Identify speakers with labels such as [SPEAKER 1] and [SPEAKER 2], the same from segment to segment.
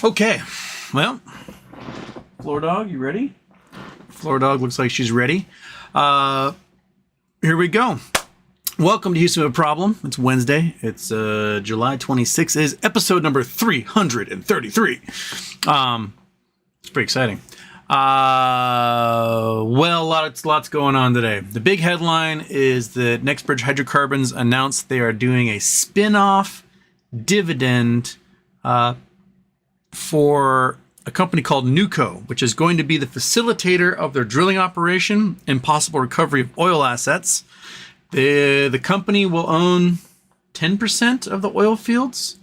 [SPEAKER 1] Okay, well, Floor Dog, you ready? Floor Dog looks like she's ready. Here we go. Welcome to Houston with a Problem. It's Wednesday. It's July 26th. It is episode number 333. It's pretty exciting. Well, lots going on today. The big headline is that Next Bridge Hydrocarbons announced they are doing a spin-off dividend for a company called NewCo, which is going to be the facilitator of their drilling operation and possible recovery of oil assets. The company will own 10% of the oil fields,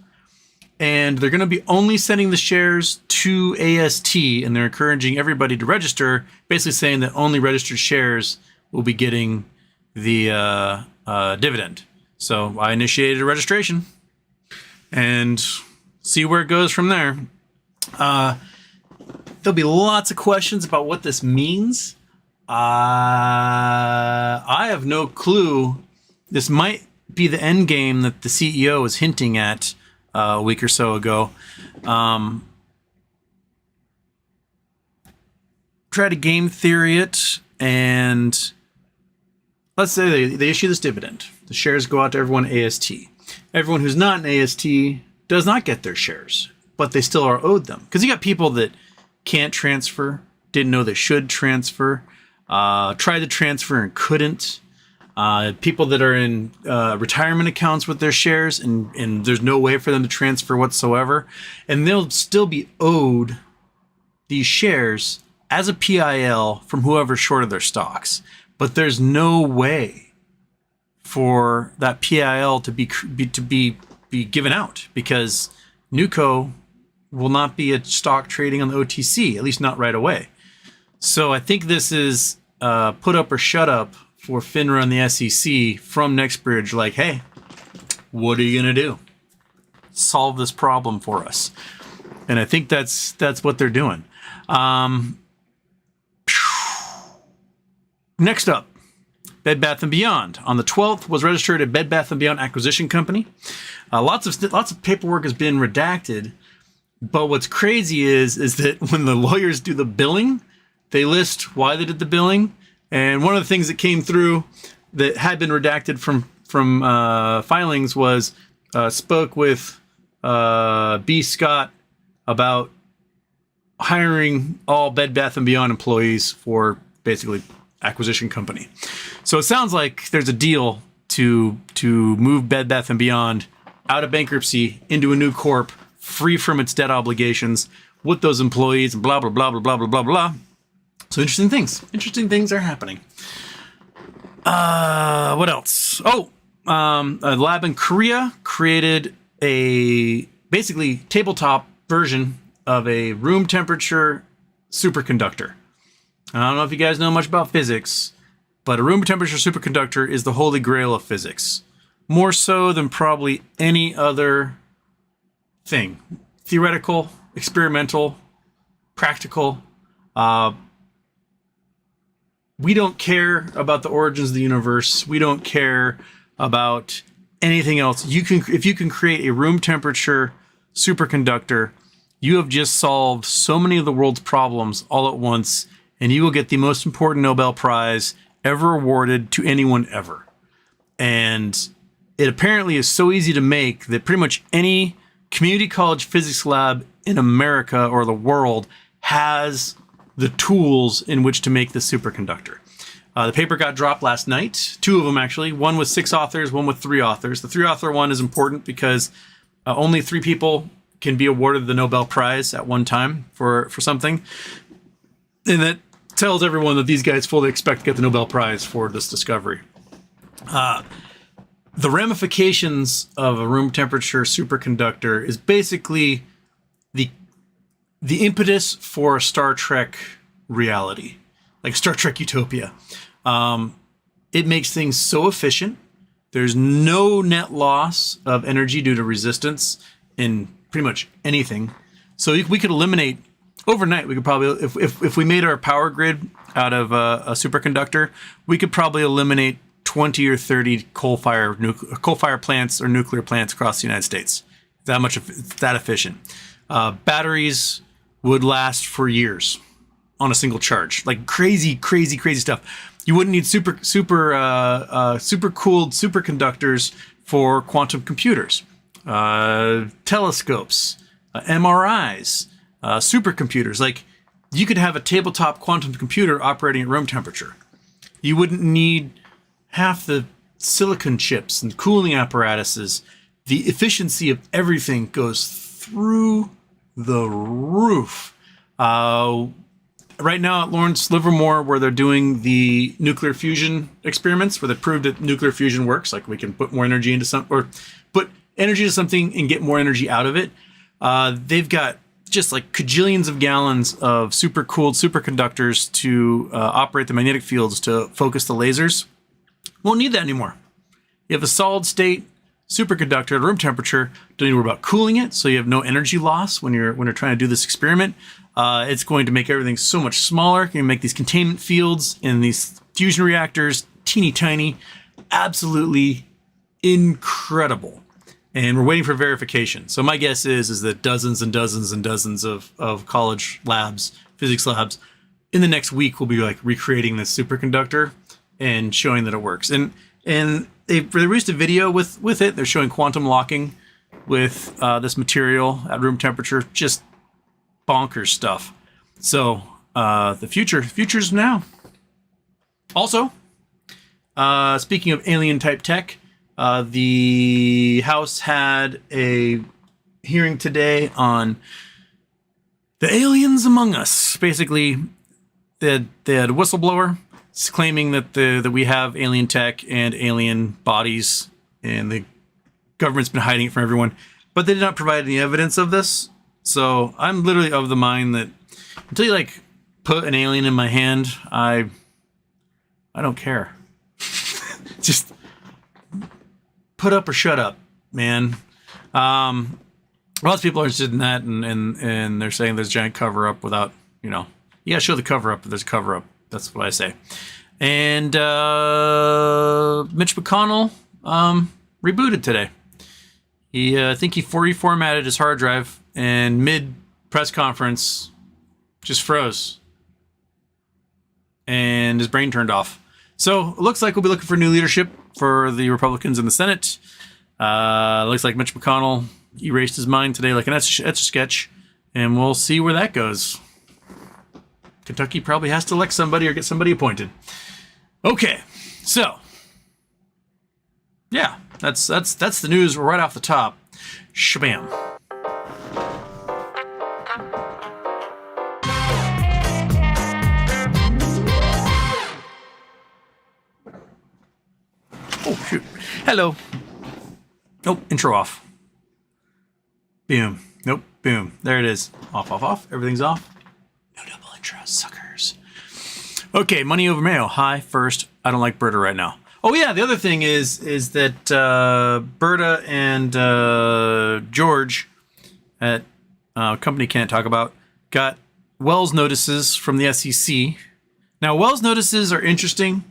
[SPEAKER 1] and they're going to be only sending the shares to AST, and they're encouraging everybody to register, basically saying that only registered shares will be getting the dividend. So I initiated a registration and see where it goes from there. There'll be lots of questions about what this means. I have no clue. This might be the end game that the CEO was hinting at a week or so ago. Try to game theory it, and let's say they issue this dividend. The shares go out to everyone at AST. Everyone who's not in AST does not get their shares, but they still are owed them. Because you got people that can't transfer, didn't know they should transfer, tried to transfer and couldn't. People that are in retirement accounts with their shares and there's no way for them to transfer whatsoever. And they'll still be owed these shares as a PIL from whoever shorted their stocks. But there's no way for that PIL to be given out, because NewCo will not be a stock trading on the OTC, at least not right away. So I think this is put up or shut up for Finra and the SEC from Next Bridge. Like, hey, what are you going to do? Solve this problem for us. And I think that's what they're doing. Next up, Bed Bath & Beyond. On the 12th was registered a Bed Bath & Beyond acquisition company. Lots of paperwork has been redacted. But what's crazy is that when the lawyers do the billing, they list why they did the billing. And one of the things that came through that had been redacted from filings was spoke with B. Scott about hiring all Bed Bath & Beyond employees for basically acquisition company. So it sounds like there's a deal to move Bed Bath & Beyond out of bankruptcy into a new corp, free from its debt obligations, with those employees, and blah, blah, blah, blah, blah, blah, blah, blah. So interesting things are happening. What else? A lab in Korea created a basically tabletop version of a room temperature superconductor. I don't know if you guys know much about physics, but a room temperature superconductor is the holy grail of physics. More so than probably any other thing. Theoretical, experimental, practical. We don't care about the origins of the universe. We don't care about anything else. If you can create a room temperature superconductor, you have just solved so many of the world's problems all at once, and you will get the most important Nobel Prize ever awarded to anyone ever. And it apparently is so easy to make that pretty much any community college physics lab in America or the world has the tools in which to make this superconductor. The paper got dropped last night. 2 of them, actually. One with 6 authors, one with 3 authors. The 3-author one is important because only 3 people can be awarded the Nobel Prize at one time for something. And that tells everyone that these guys fully expect to get the Nobel Prize for this discovery. The ramifications of a room temperature superconductor is basically the impetus for a Star Trek reality, like Star Trek Utopia. It makes things so efficient. There's no net loss of energy due to resistance in pretty much anything. So we could eliminate overnight. We could probably, if we made our power grid out of a superconductor, we could probably eliminate 20 or 30 coal-fire plants or nuclear plants across the United States. It's that efficient. Batteries would last for years on a single charge, like crazy stuff. You wouldn't need super cooled superconductors for quantum computers, telescopes, MRIs, supercomputers. Like, you could have a tabletop quantum computer operating at room temperature. You wouldn't need half the silicon chips and cooling apparatuses. The efficiency of everything goes through the roof. Right now at Lawrence Livermore, where they're doing the nuclear fusion experiments, where they proved that nuclear fusion works, like we can put more energy into or put energy into something and get more energy out of it. They've got just like cajillions of gallons of super cooled superconductors to operate the magnetic fields to focus the lasers. Won't need that anymore. You have a solid state superconductor at room temperature. Don't need to worry about cooling it, so you have no energy loss when you're trying to do this experiment. It's going to make everything so much smaller. You can make these containment fields in these fusion reactors teeny tiny. Absolutely incredible. And we're waiting for verification. So my guess is that dozens and dozens and dozens of college labs, physics labs, in the next week will be like recreating this superconductor and showing that it works. And they released a video with it. They're showing quantum locking with this material at room temperature. Just bonkers stuff. So the future's now. Also, speaking of alien type tech, the House had a hearing today on the aliens among us. Basically, they had a whistleblower claiming that we have alien tech and alien bodies, and the government's been hiding it from everyone. But they did not provide any evidence of this. So I'm literally of the mind that until you like put an alien in my hand, I don't care. Just put up or shut up, man. Lots of people are interested in that, and they're saying there's a giant cover up without, you gotta show the cover up, but there's a cover up. That's what I say. And Mitch McConnell rebooted today. I think he reformatted his hard drive, and mid press conference just froze, and his brain turned off. So it looks like we'll be looking for new leadership for the Republicans in the Senate. Looks like Mitch McConnell erased his mind today like an etch a sketch, and we'll see where that goes. Kentucky probably has to elect somebody or get somebody appointed. Okay, so yeah, that's the news right off the top. Shabam. Oh, shoot. Hello. Nope, intro off. Boom. Nope, boom. There it is. Off. Everything's off. No double intro, suckers. Okay, money over mayo. Hi, first. I don't like Berta right now. Oh, yeah, the other thing is that Berta and George at company can't talk about got Wells notices from the SEC. Now, Wells notices are interesting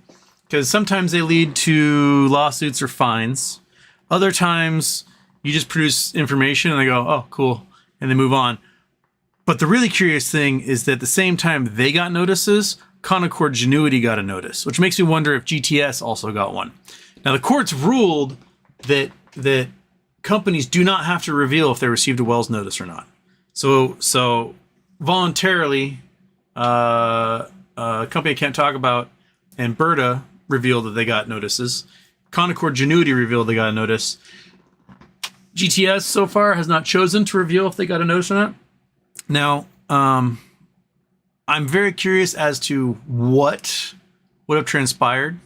[SPEAKER 1] because sometimes they lead to lawsuits or fines. Other times, you just produce information and they go, oh, cool, and they move on. But the really curious thing is that at the same time they got notices, Canaccord Genuity got a notice, which makes me wonder if GTS also got one. Now, the courts ruled that companies do not have to reveal if they received a Wells notice or not. So voluntarily, a company I can't talk about and Berta revealed that they got notices. Canaccord Genuity revealed they got a notice. GTS so far has not chosen to reveal if they got a notice or not. Now, I'm very curious as to what would have transpired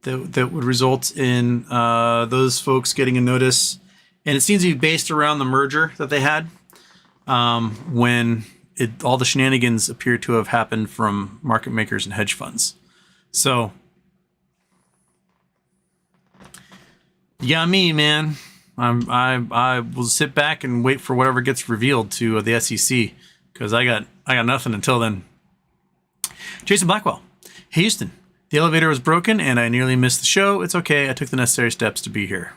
[SPEAKER 1] that would result in those folks getting a notice. And it seems to be based around the merger that they had when all the shenanigans appear to have happened from market makers and hedge funds. So, yeah, me, man. I will sit back and wait for whatever gets revealed to the SEC because I got nothing until then. Jason Blackwell. Hey, Houston. The elevator was broken and I nearly missed the show. It's okay. I took the necessary steps to be here.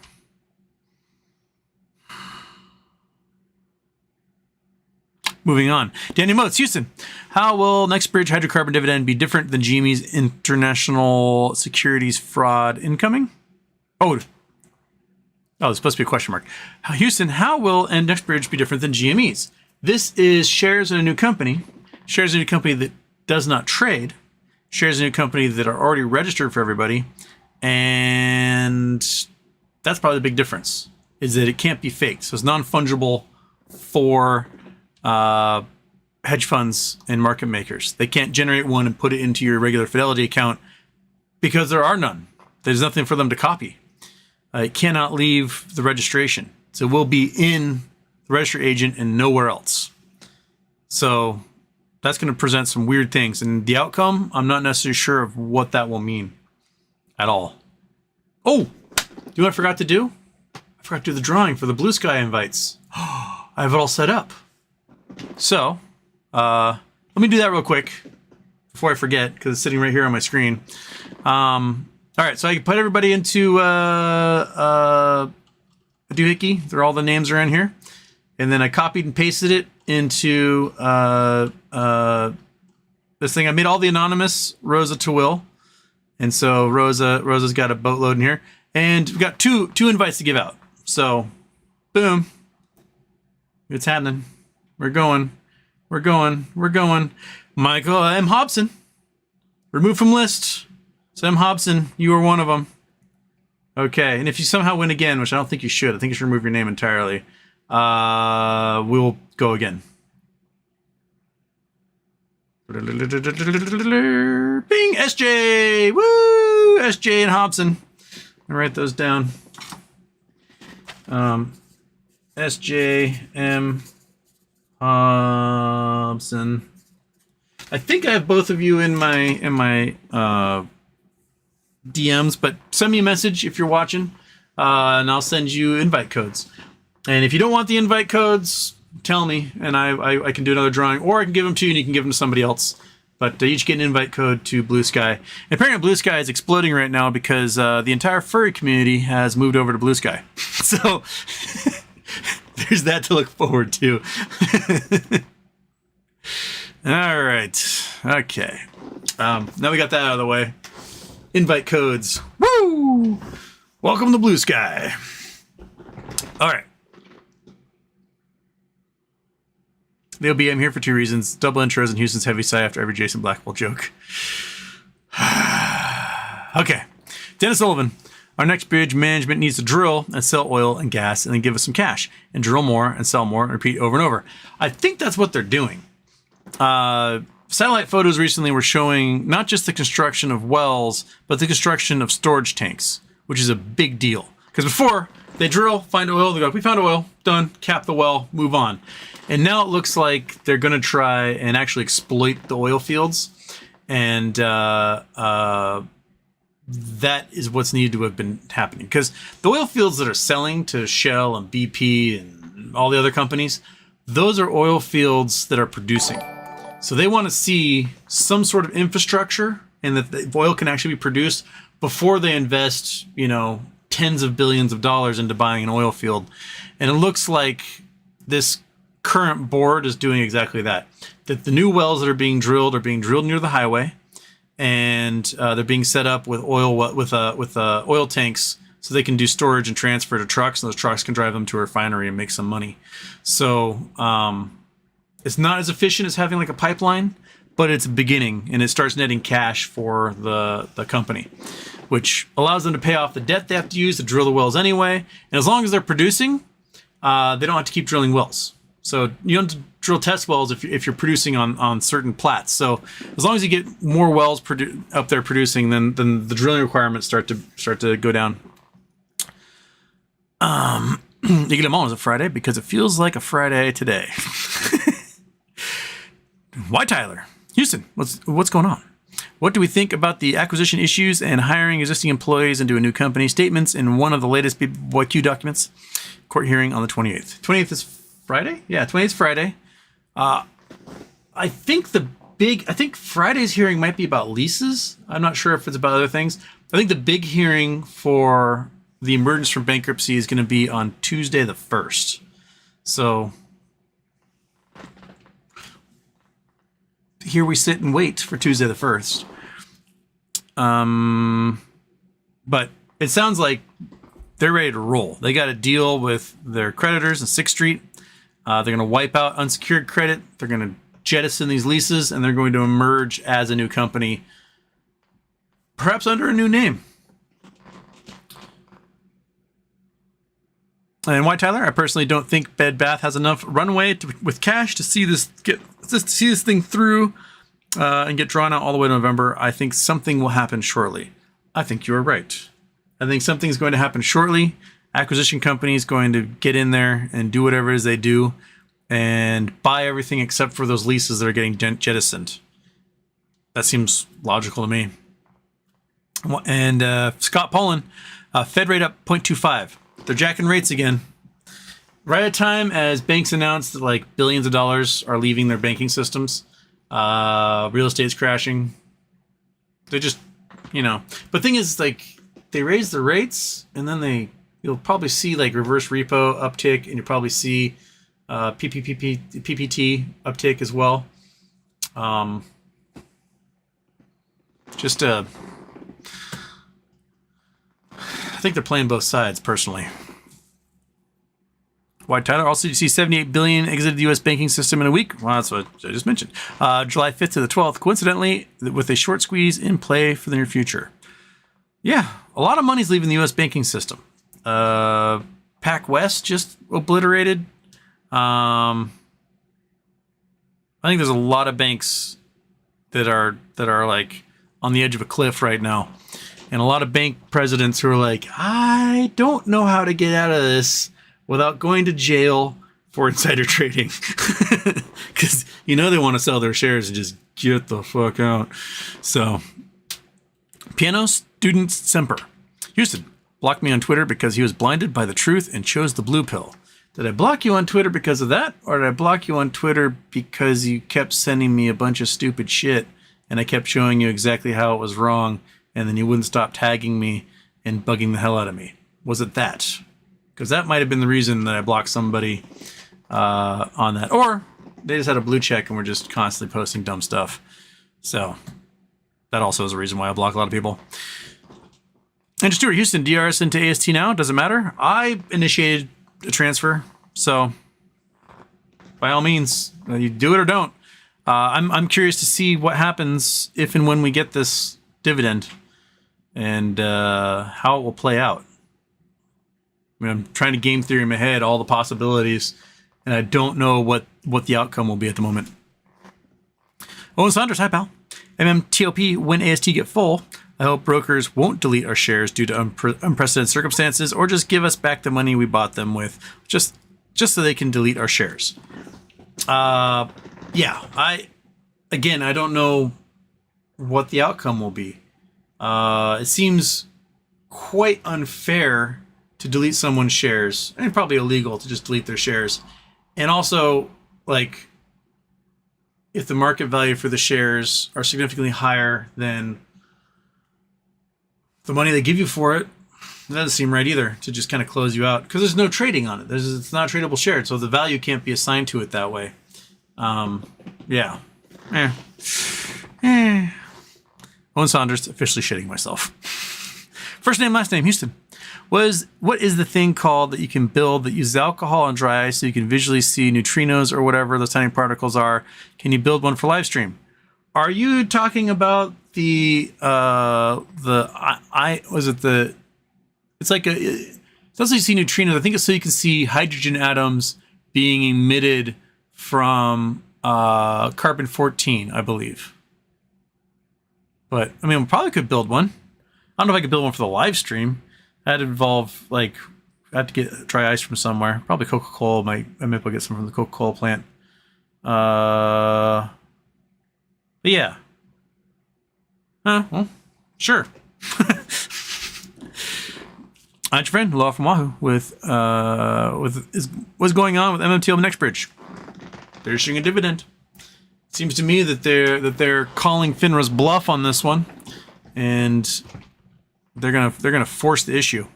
[SPEAKER 1] Moving on. Danny Motes, Houston. How will Next Bridge hydrocarbon dividend be different than GME's international securities fraud incoming? Oh, it's supposed to be a question mark. Houston, how will Next Bridge be different than GME's? This is shares in a new company. Shares in a new company that does not trade. Shares in a new company that are already registered for everybody. And that's probably the big difference, is that it can't be faked. So it's non-fungible for hedge funds and market makers. They can't generate one and put it into your regular Fidelity account because there are none. There's nothing for them to copy. It cannot leave the registration. So it will be in the registry agent and nowhere else. So that's going to present some weird things. And the outcome, I'm not necessarily sure of what that will mean at all. Oh, do you know what I forgot to do? I forgot to do the drawing for the Blue Sky invites. I have it all set up. So, let me do that real quick before I forget, because it's sitting right here on my screen. All right, so I can put everybody into a doohickey. They're all the names around here. And then I copied and pasted it into this thing. I made all the anonymous Rosa to Will. And so Rosa's got a boatload in here. And we've got two invites to give out. So, boom. It's happening. We're going. Michael M. Hobson. Removed from list. So M. Hobson, you are one of them. Okay, and if you somehow win again, which I don't think you should, I think you should remove your name entirely. We'll go again. Bing, SJ, woo, SJ and Hobson. I'll write those down. SJ M. Hobson. I think I have both of you in my DMs, but send me a message if you're watching, and I'll send you invite codes. And if you don't want the invite codes, tell me, and I can do another drawing, or I can give them to you and you can give them to somebody else. But you each get an invite code to Blue Sky. And apparently Blue Sky is exploding right now because the entire furry community has moved over to Blue Sky. So there's that to look forward to. All right. Okay. Now we got that out of the way. Invite codes. Woo! Welcome to Blue Sky. All right. They'll be. I'm here for two reasons. Double intros and Houston's heavy sigh after every Jason Blackwell joke. Okay. Dennis Sullivan. Our next bridge management needs to drill and sell oil and gas and then give us some cash and drill more and sell more and repeat over and over. I think that's what they're doing. Satellite photos recently were showing not just the construction of wells, but the construction of storage tanks, which is a big deal. Because before, they drill, find oil, they go, we found oil, done, cap the well, move on. And now it looks like they're going to try and actually exploit the oil fields. And that is what's needed to have been happening. Because the oil fields that are selling to Shell and BP and all the other companies, those are oil fields that are producing. So they want to see some sort of infrastructure and that the oil can actually be produced before they invest, tens of billions of dollars into buying an oil field. And it looks like this current board is doing exactly that. That the new wells that are being drilled near the highway, and they're being set up with oil tanks so they can do storage and transfer to trucks, and those trucks can drive them to a refinery and make some money. So it's not as efficient as having like a pipeline, but it's a beginning, and it starts netting cash for the company, which allows them to pay off the debt they have to use to drill the wells anyway. And as long as they're producing, they don't have to keep drilling wells. So you don't have to drill test wells if you're producing on certain plats. So as long as you get more wells up there producing, then the drilling requirements start to go down. You get them all as a Friday because it feels like a Friday today. Why, Tyler? Houston, what's going on? What do we think about the acquisition issues and hiring existing employees into a new company? Statements in one of the latest BBBYQ documents. Court hearing on the 28th. 28th is Friday? Yeah, 28th is Friday. I think Friday's hearing might be about leases. I'm not sure if it's about other things. I think the big hearing for the emergence from bankruptcy is going to be on Tuesday the 1st. So here we sit and wait for Tuesday the 1st. But it sounds like they're ready to roll. They got a deal with their creditors in 6th Street. They're going to wipe out unsecured credit. They're going to jettison these leases, and they're going to emerge as a new company, perhaps under a new name. And why, Tyler? I personally don't think Bed Bath has enough runway with cash to see this thing through and get drawn out all the way to November. I think something will happen shortly. I think you are right. I think something's going to happen shortly. Acquisition company is going to get in there and do whatever it is they do and buy everything except for those leases that are getting jettisoned. That seems logical to me. And Scott Pollan, Fed rate up 0.25. They're jacking rates again. Right at time as banks announced that like billions of dollars are leaving their banking systems. Real estate's crashing. They just, But the thing is, like, they raise the rates, and then you'll probably see like reverse repo uptick, and you'll probably see PPT uptick as well. I think they're playing both sides, personally. Why, Tyler? Also, you see 78 billion exited the U.S. banking system in a week. Well, that's what I just mentioned. July 5th to the 12th, coincidentally, with a short squeeze in play for the near future. Yeah, a lot of money's leaving the U.S. banking system. Pac West just obliterated. I think there's a lot of banks that are like on the edge of a cliff right now. And a lot of bank presidents who are like, I don't know how to get out of this without going to jail for insider trading. Because, they want to sell their shares and just get the fuck out. So, Piano Student Semper. Houston blocked me on Twitter because he was blinded by the truth and chose the blue pill. Did I block you on Twitter because of that? Or did I block you on Twitter because you kept sending me a bunch of stupid shit and I kept showing you exactly how it was wrong? And then you wouldn't stop tagging me and bugging the hell out of me. Was it that? Because that might have been the reason that I blocked somebody on that. Or they just had a blue check and were just constantly posting dumb stuff. So that also is a reason why I block a lot of people. And Stuart Houston, DRS into AST now. Doesn't matter. I initiated a transfer. So by all means, you do it or don't. I'm curious to see what happens if and when we get this dividend. And how it will play out. I mean, I'm trying to game theory in my head all the possibilities, and I don't know what the outcome will be at the moment. Owen Saunders, hi pal. MMTLP, when AST get full, I hope brokers won't delete our shares due to unprecedented circumstances, or just give us back the money we bought them with, just so they can delete our shares. I don't know what the outcome will be. It seems quite unfair to delete someone's shares, and probably illegal to just delete their shares. And also, like, if the market value for the shares are significantly higher than the money they give you for it, that doesn't seem right either, to just kind of close you out, because there's no trading on it. It's not a tradable share, so the value can't be assigned to it that way. Owen Saunders, officially shitting myself. First name, last name, Houston. What is the thing called that you can build that uses alcohol and dry ice so you can visually see neutrinos or whatever those tiny particles are? Can you build one for live stream? Are you talking about it's like it's also you see neutrinos. I think it's so you can see hydrogen atoms being emitted from carbon-14, I believe. But I mean, we probably could build one. I don't know if I could build one for the live stream. That'd involve, like, I have to get dry ice from somewhere. Probably Coca-Cola. I might be able to get some from the Coca-Cola plant. But yeah. Well, sure. I'm your friend, Law from Wahoo, what's going on with MMTL and Next Bridge. They're issuing a dividend. It seems to me that they're calling Finra's bluff on this one, and they're gonna force the issue.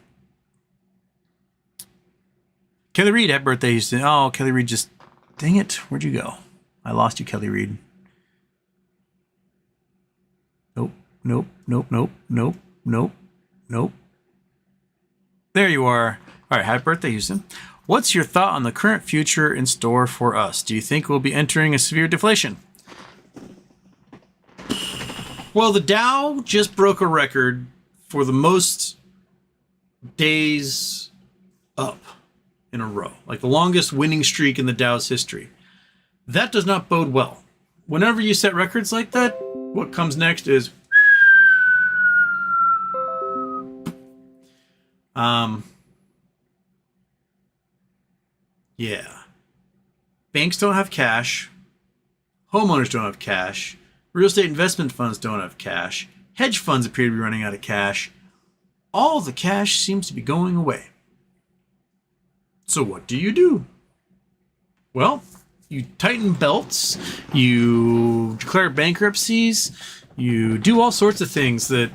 [SPEAKER 1] Kelly Reed, happy birthday, Houston. Oh, Kelly Reed, just dang it, where'd you go? I lost you, Kelly Reed. nope, nope, nope, nope, nope, nope. There you are. All right, happy birthday, Houston. What's your thought on the current future in store for us? Do you think we'll be entering a severe deflation? Well, the Dow just broke a record for the most days up in a row, like the longest winning streak in the Dow's history. That does not bode well. Whenever you set records like that, what comes next is yeah. Banks don't have cash. Homeowners don't have cash. Real estate investment funds don't have cash. Hedge funds appear to be running out of cash. All the cash seems to be going away. So what do? Well, you tighten belts, you declare bankruptcies, you do all sorts of things that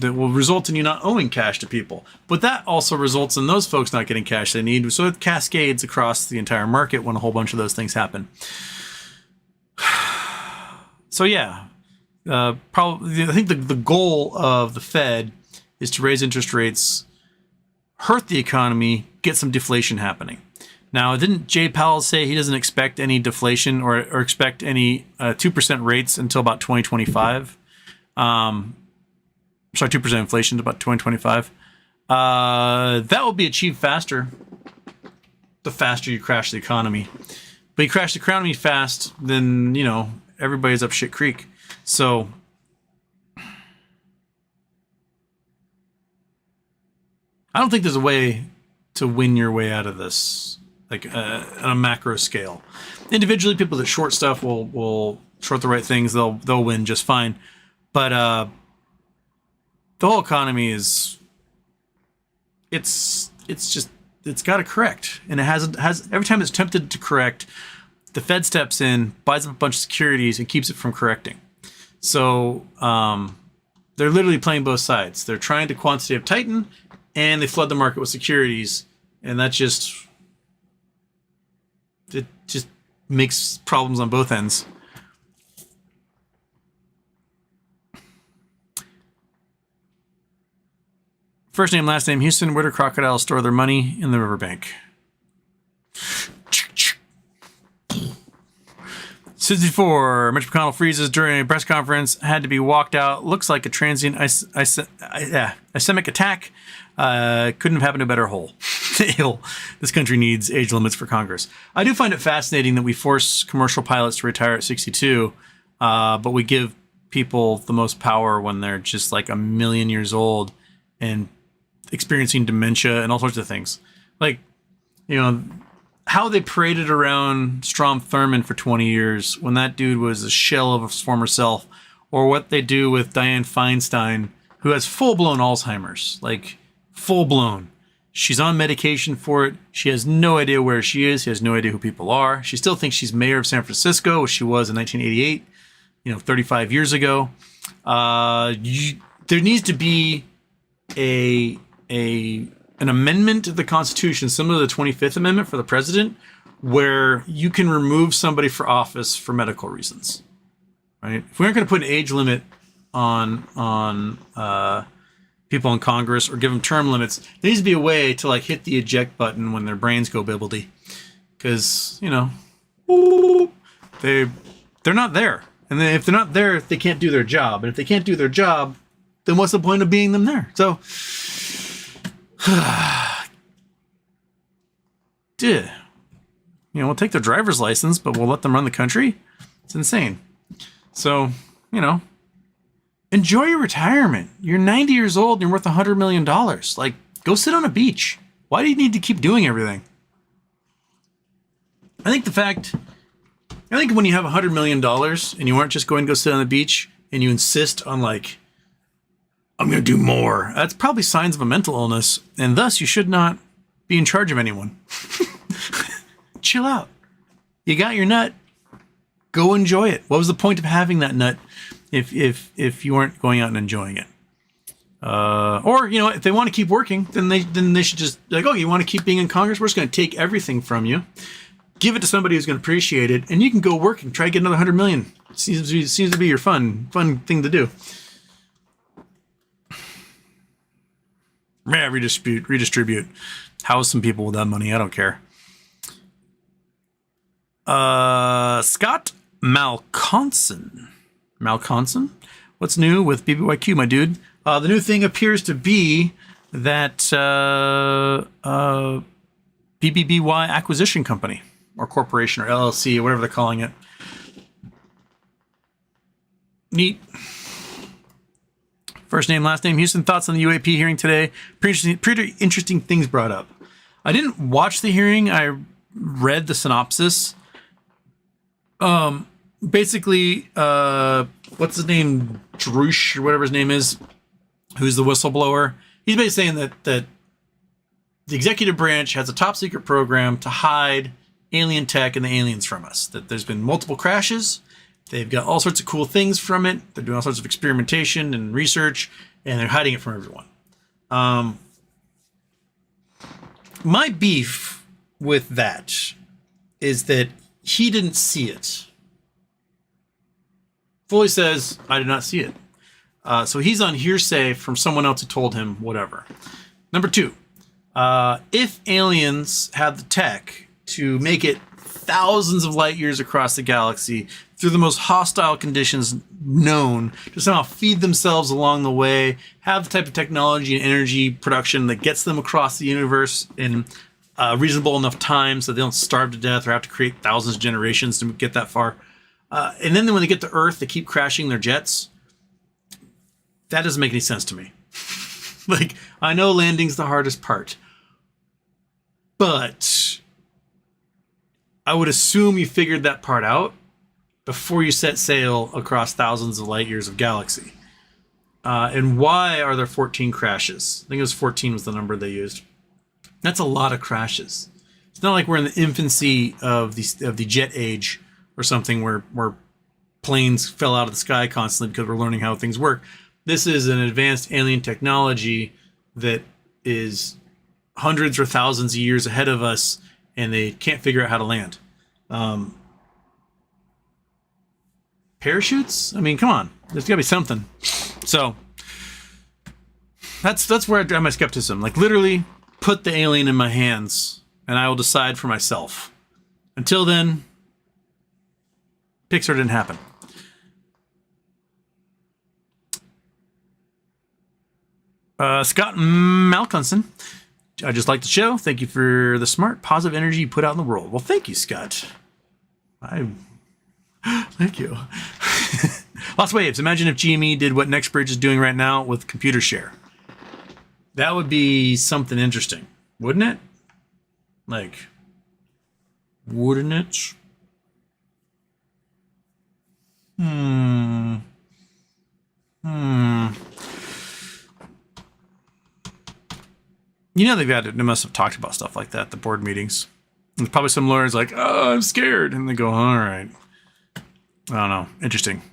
[SPEAKER 1] will result in you not owing cash to people. But that also results in those folks not getting cash they need. So it cascades across the entire market when a whole bunch of those things happen. So yeah, probably I think the goal of the Fed is to raise interest rates, hurt the economy, get some deflation happening. Now, didn't Jay Powell say he doesn't expect any deflation or expect any 2% rates until about 2025? Sorry, 2% inflation about 2025. That will be achieved faster, the faster you crash the economy. But you crash the economy fast, then, everybody's up shit creek. So I don't think there's a way to win your way out of this, like on a macro scale. Individually, people that short stuff will short the right things. They'll win just fine. But the whole economy it's got to correct, and it has every time it's tempted to correct, the Fed steps in, buys up a bunch of securities, and keeps it from correcting. So they're literally playing both sides. They're trying to quantitative tighten, and they flood the market with securities, and that just makes problems on both ends. First name, last name, Houston. Where do crocodiles store their money? In the riverbank. 64. Mitch McConnell freezes during a press conference. Had to be walked out. Looks like a transient ischemic attack. Couldn't have happened to a better hole. This country needs age limits for Congress. I do find it fascinating that we force commercial pilots to retire at 62, but we give people the most power when they're just like a million years old and experiencing dementia and all sorts of things. Like, how they paraded around Strom Thurmond for 20 years when that dude was a shell of his former self, or what they do with Dianne Feinstein, who has full-blown Alzheimer's, like full-blown. She's on medication for it. She has no idea where she is. She has no idea who people are. She still thinks she's mayor of San Francisco, which she was in 1988, 35 years ago. There needs to be an amendment to the Constitution, similar to the 25th Amendment for the president, where you can remove somebody for office for medical reasons. Right? If we aren't going to put an age limit on people in Congress or give them term limits, there needs to be a way to hit the eject button when their brains go bibbledy, because they're not there, and then if they're not there, they can't do their job, and if they can't do their job, then what's the point of being them there? So, we'll take their driver's license, but we'll let them run the country. It's insane. So, enjoy your retirement. You're 90 years old and you're worth $100 million. Like, go sit on a beach. Why do you need to keep doing everything? I think when you have $100 million and you aren't just going to go sit on the beach and you insist on I'm going to do more, that's probably signs of a mental illness, and thus you should not be in charge of anyone. Chill out. You got your nut. Go enjoy it. What was the point of having that nut if you weren't going out and enjoying it? Or if they want to keep working, then they should just you want to keep being in Congress? We're just going to take everything from you, give it to somebody who's going to appreciate it, and you can go work and try to get another $100 million. Seems to be your fun thing to do. Yeah, redistribute. House some people with that money. I don't care. Scott Malconson. What's new with BBYQ, my dude? The new thing appears to be that BBBY acquisition company or corporation or LLC or whatever they're calling it. Neat. First name, last name. Houston, thoughts on the UAP hearing today? Pretty interesting things brought up. I didn't watch the hearing. I read the synopsis. Basically, what's his name? Drush, or whatever his name is, who's the whistleblower. He's basically saying that the executive branch has a top secret program to hide alien tech and the aliens from us. That there's been multiple crashes. They've got all sorts of cool things from it. They're doing all sorts of experimentation and research, and they're hiding it from everyone. My beef with that is that he didn't see it. Fully says, I did not see it. So he's on hearsay from someone else who told him whatever. Number two, if aliens have the tech to make it thousands of light years across the galaxy through the most hostile conditions known to somehow feed themselves along the way, have the type of technology and energy production that gets them across the universe in reasonable enough time so they don't starve to death or have to create thousands of generations to get that far. And then when they get to Earth, they keep crashing their jets. That doesn't make any sense to me. Like, I know landing's the hardest part, but I would assume you figured that part out before you set sail across thousands of light years of galaxy. And why are there 14 crashes? I think it was 14 was the number they used. That's a lot of crashes. It's not like we're in the infancy of the jet age or something where planes fell out of the sky constantly because we're learning how things work. This is an advanced alien technology that is hundreds or thousands of years ahead of us, and they can't figure out how to land. Parachutes? I mean, come on. There's got to be something. So that's where I draw my skepticism. Like, literally, put the alien in my hands, and I will decide for myself. Until then, Pixar didn't happen. Scott Malconson. I just like the show. Thank you for the smart, positive energy you put out in the world. Well, thank you, Scott. Thank you. Lost waves. Imagine if GME did what Next Bridge is doing right now with computer share. That would be something interesting, wouldn't it? Like, wouldn't it? You know they must have talked about stuff like that at the board meetings. There's probably some lawyers like, oh, I'm scared. And they go, all right. I don't know. Interesting.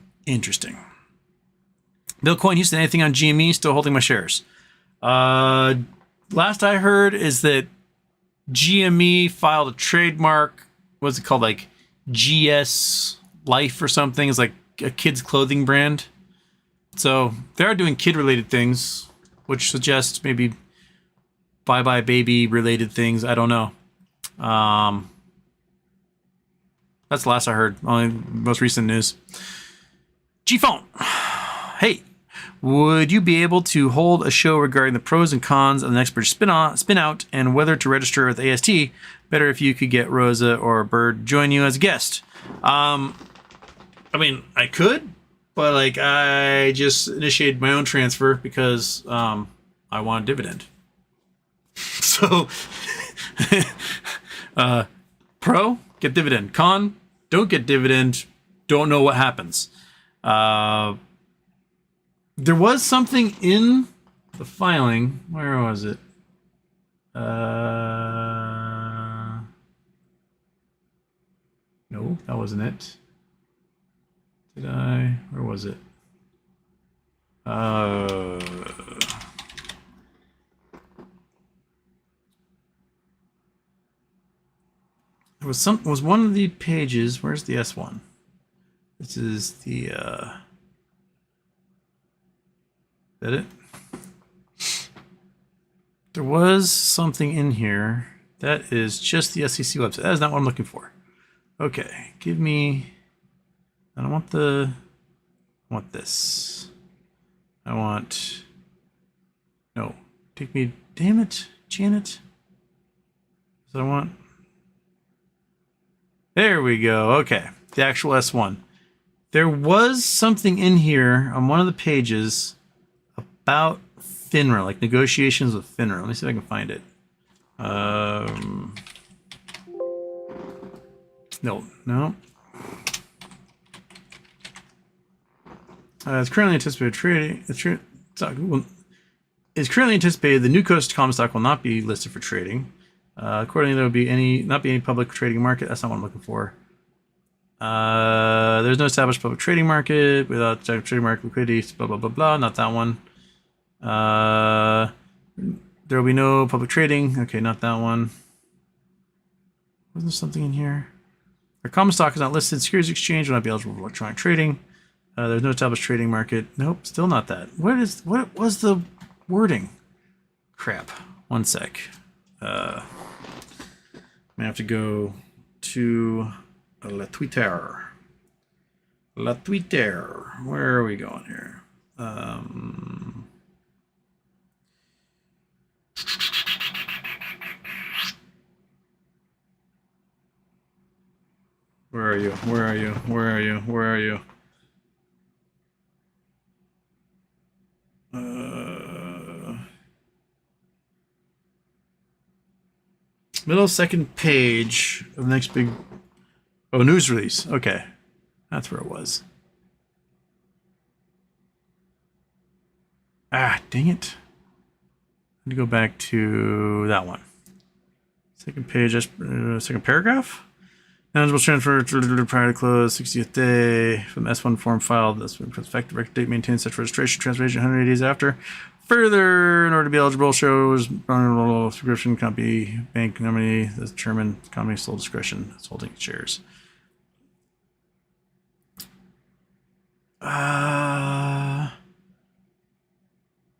[SPEAKER 1] Bill Coyne, Houston, anything on GME? Still holding my shares. Last I heard is that GME filed a trademark. What's it called? Like GS Life or something. It's like a kid's clothing brand. So they are doing kid-related things, which suggests maybe bye-bye baby related things. I don't know. That's the last I heard. Only most recent news. G-Phone. Hey, would you be able to hold a show regarding the pros and cons of the Next Bridge spin out and whether to register with AST? Better if you could get Rosa or Bird join you as a guest. I mean, I could, but like I just initiated my own transfer because I want a dividend. So, pro, get dividend. Con, don't get dividend. Don't know what happens. There was something in the filing. Where was it? No, that wasn't it. Did I? Where was it? It was one of the pages. Where's the S1? This is the is that it? There was something in here. That is just the SEC website. That is not what I'm looking for. Okay, give me... I don't want the... I want this. I want... No. Take me... Damn it, Janet. That's what I want. There we go. Okay, the actual S1. There was something in here on one of the pages about Finra, like negotiations with Finra. Let me see if I can find it. No. It's currently anticipated trading. It's currently anticipated the new coast common stock will not be listed for trading. Accordingly, there will not be any public trading market. That's not what I'm looking for. There's no established public trading market without trading market liquidity. Blah blah blah blah. Not that one. There will be no public trading. Okay, not that one. Wasn't there something in here? Our common stock is not listed. Securities exchange will not be eligible for electronic trading. There's no established trading market. Nope, still not that. What was the wording? Crap. One sec. I have to go to La Twitter. La Twitter. Where are we going here? Where are you? Where are you? Where are you? Where are you? Middle second page of the next big... Oh, news release. Okay. That's where it was. Ah, dang it. I need to go back to that one. Second page, second paragraph. Eligible transfer prior to close, 60th day from S1 form filed. That's effective record date maintains such registration, transmission 180 days after. Further, in order to be eligible, shows subscription company, bank nominee, the chairman, company sole discretion, is holding shares.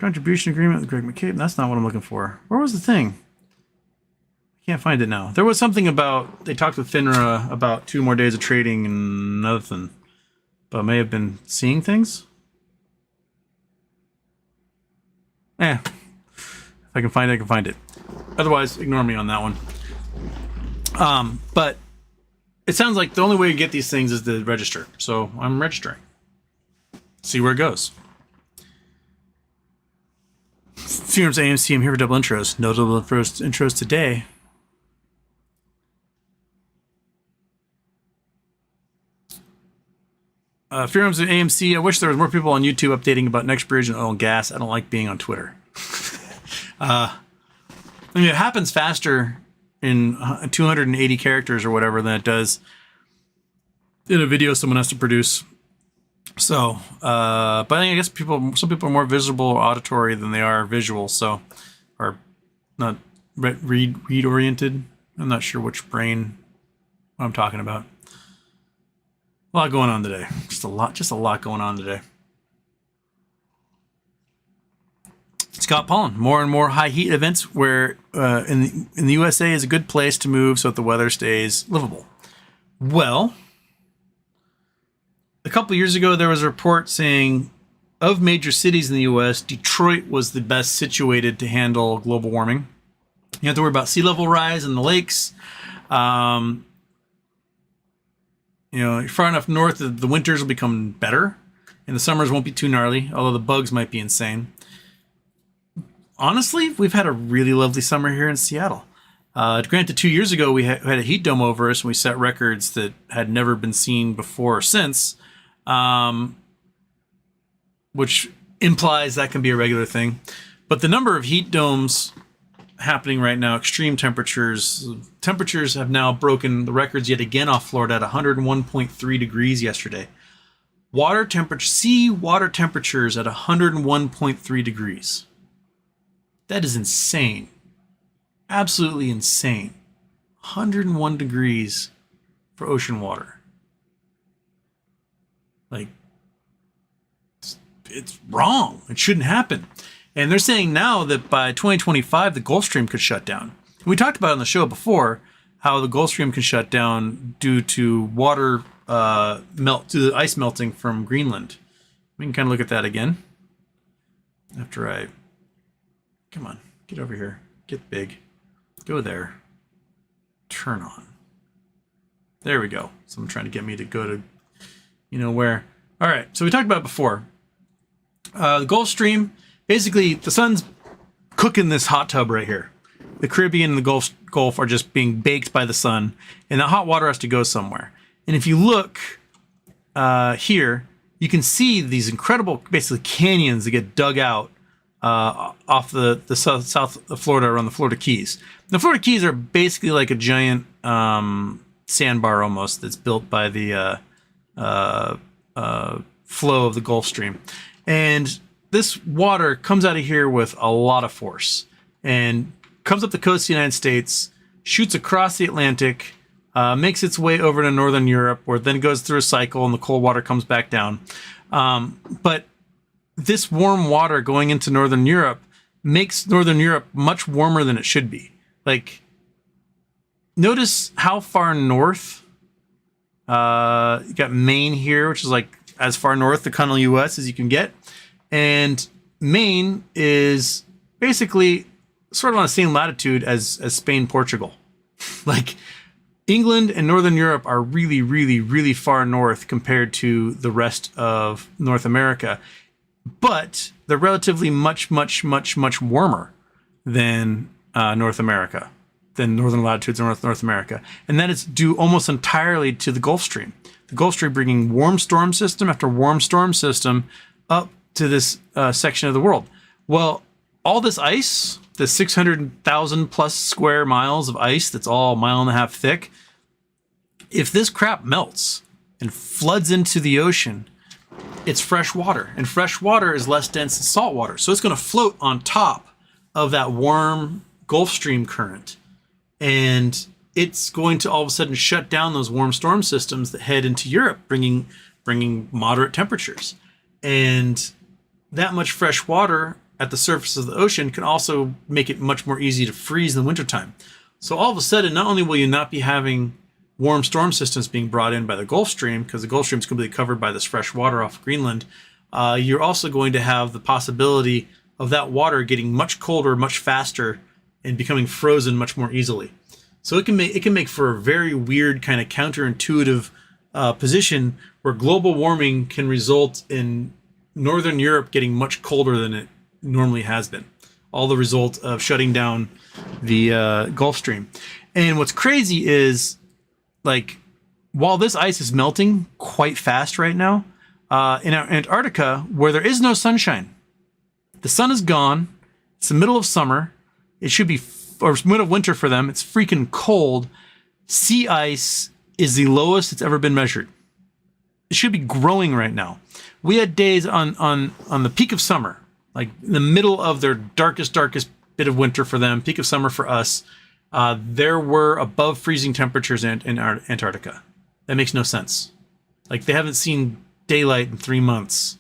[SPEAKER 1] Contribution agreement with Greg McCabe. That's not what I'm looking for. Where was the thing? I can't find it now. There was something about, they talked with Finra about 2 more days of trading and nothing. But I may have been seeing things. If I can find it, I can find it. Otherwise, ignore me on that one. But it sounds like the only way to get these things is to register. So I'm registering. See where it goes. Firm's AMC, I'm here for double intros. No double intros today. Firm's AMC, I wish there was more people on YouTube updating about Next Bridge and oil and gas. I don't like being on Twitter. I mean, it happens faster in 280 characters or whatever than it does in a video someone has to produce. So, but I guess some people are more visible or auditory than they are visual, so, or not read oriented. I'm not sure which brain I'm talking about. A lot going on today. Just a lot going on today. Scott Pollen, more and more high heat events where in the USA is a good place to move so that the weather stays livable. Well, a couple years ago, there was a report saying of major cities in the U.S., Detroit was the best situated to handle global warming. You have to worry about sea level rise in the lakes. You're far enough north that the winters will become better and the summers won't be too gnarly, although the bugs might be insane. Honestly, we've had a really lovely summer here in Seattle. Granted, 2 years ago, we had a heat dome over us and we set records that had never been seen before or since. Which implies that can be a regular thing. But the number of heat domes happening right now, extreme temperatures have now broken the records yet again off Florida at 101.3 degrees yesterday. Sea water temperatures at 101.3 degrees. That is insane. Absolutely insane. 101 degrees for ocean water. Like, it's wrong. It shouldn't happen. And they're saying now that by 2025, the Gulf Stream could shut down. We talked about on the show before how the Gulf Stream can shut down due to water melt, to the ice melting from Greenland. We can kind of look at that again. Come on, get over here, get big, go there, turn on. There we go. Someone trying to get me to go to, where. All right, so we talked about it before. The Gulf Stream, basically the sun's cooking this hot tub right here. The Caribbean and the Gulf are just being baked by the sun, and the hot water has to go somewhere. And if you look here, you can see these incredible, basically canyons that get dug out off the south of Florida, around the Florida Keys. The Florida Keys are basically like a giant sandbar almost that's built by the flow of the Gulf Stream. And this water comes out of here with a lot of force and comes up the coast of the United States, shoots across the Atlantic, makes its way over to Northern Europe, where it then goes through a cycle and the cold water comes back down. But this warm water going into Northern Europe makes Northern Europe much warmer than it should be. Like, notice how far north, you got Maine here, which is like as far north the continental U.S. as you can get. And Maine is basically sort of on the same latitude as Spain, Portugal. Like, England and Northern Europe are really, really, really far north compared to the rest of North America. But they're relatively much, much, much, much warmer than North America, than northern latitudes in North America. And that is due almost entirely to the Gulf Stream. The Gulf Stream bringing warm storm system after warm storm system up to this section of the world. Well, all this ice, the 600,000 plus square miles of ice that's all a mile and a half thick, if this crap melts and floods into the ocean, it's fresh water. And fresh water is less dense than salt water. So it's going to float on top of that warm Gulf Stream current. And it's going to all of a sudden shut down those warm storm systems that head into Europe, bringing moderate temperatures. And that much fresh water at the surface of the ocean can also make it much more easy to freeze in the wintertime. So all of a sudden, not only will you not be having warm storm systems being brought in by the Gulf Stream, because the Gulf Stream is completely covered by this fresh water off Greenland, you're also going to have the possibility of that water getting much colder, much faster, and becoming frozen much more easily. So it can make for a very weird kind of counterintuitive position where global warming can result in Northern Europe getting much colder than it normally has been. All the result of shutting down the Gulf Stream. And what's crazy is, like, while this ice is melting quite fast right now, in Antarctica, where there is no sunshine, the sun is gone. It's the middle of summer. It should be, or middle of winter for them. It's freaking cold. Sea ice is the lowest it's ever been measured. It should be growing right now. We had days on the peak of summer, like in the middle of their darkest bit of winter for them, peak of summer for us. There were above freezing temperatures in Antarctica. That makes no sense. Like, they haven't seen daylight in 3 months.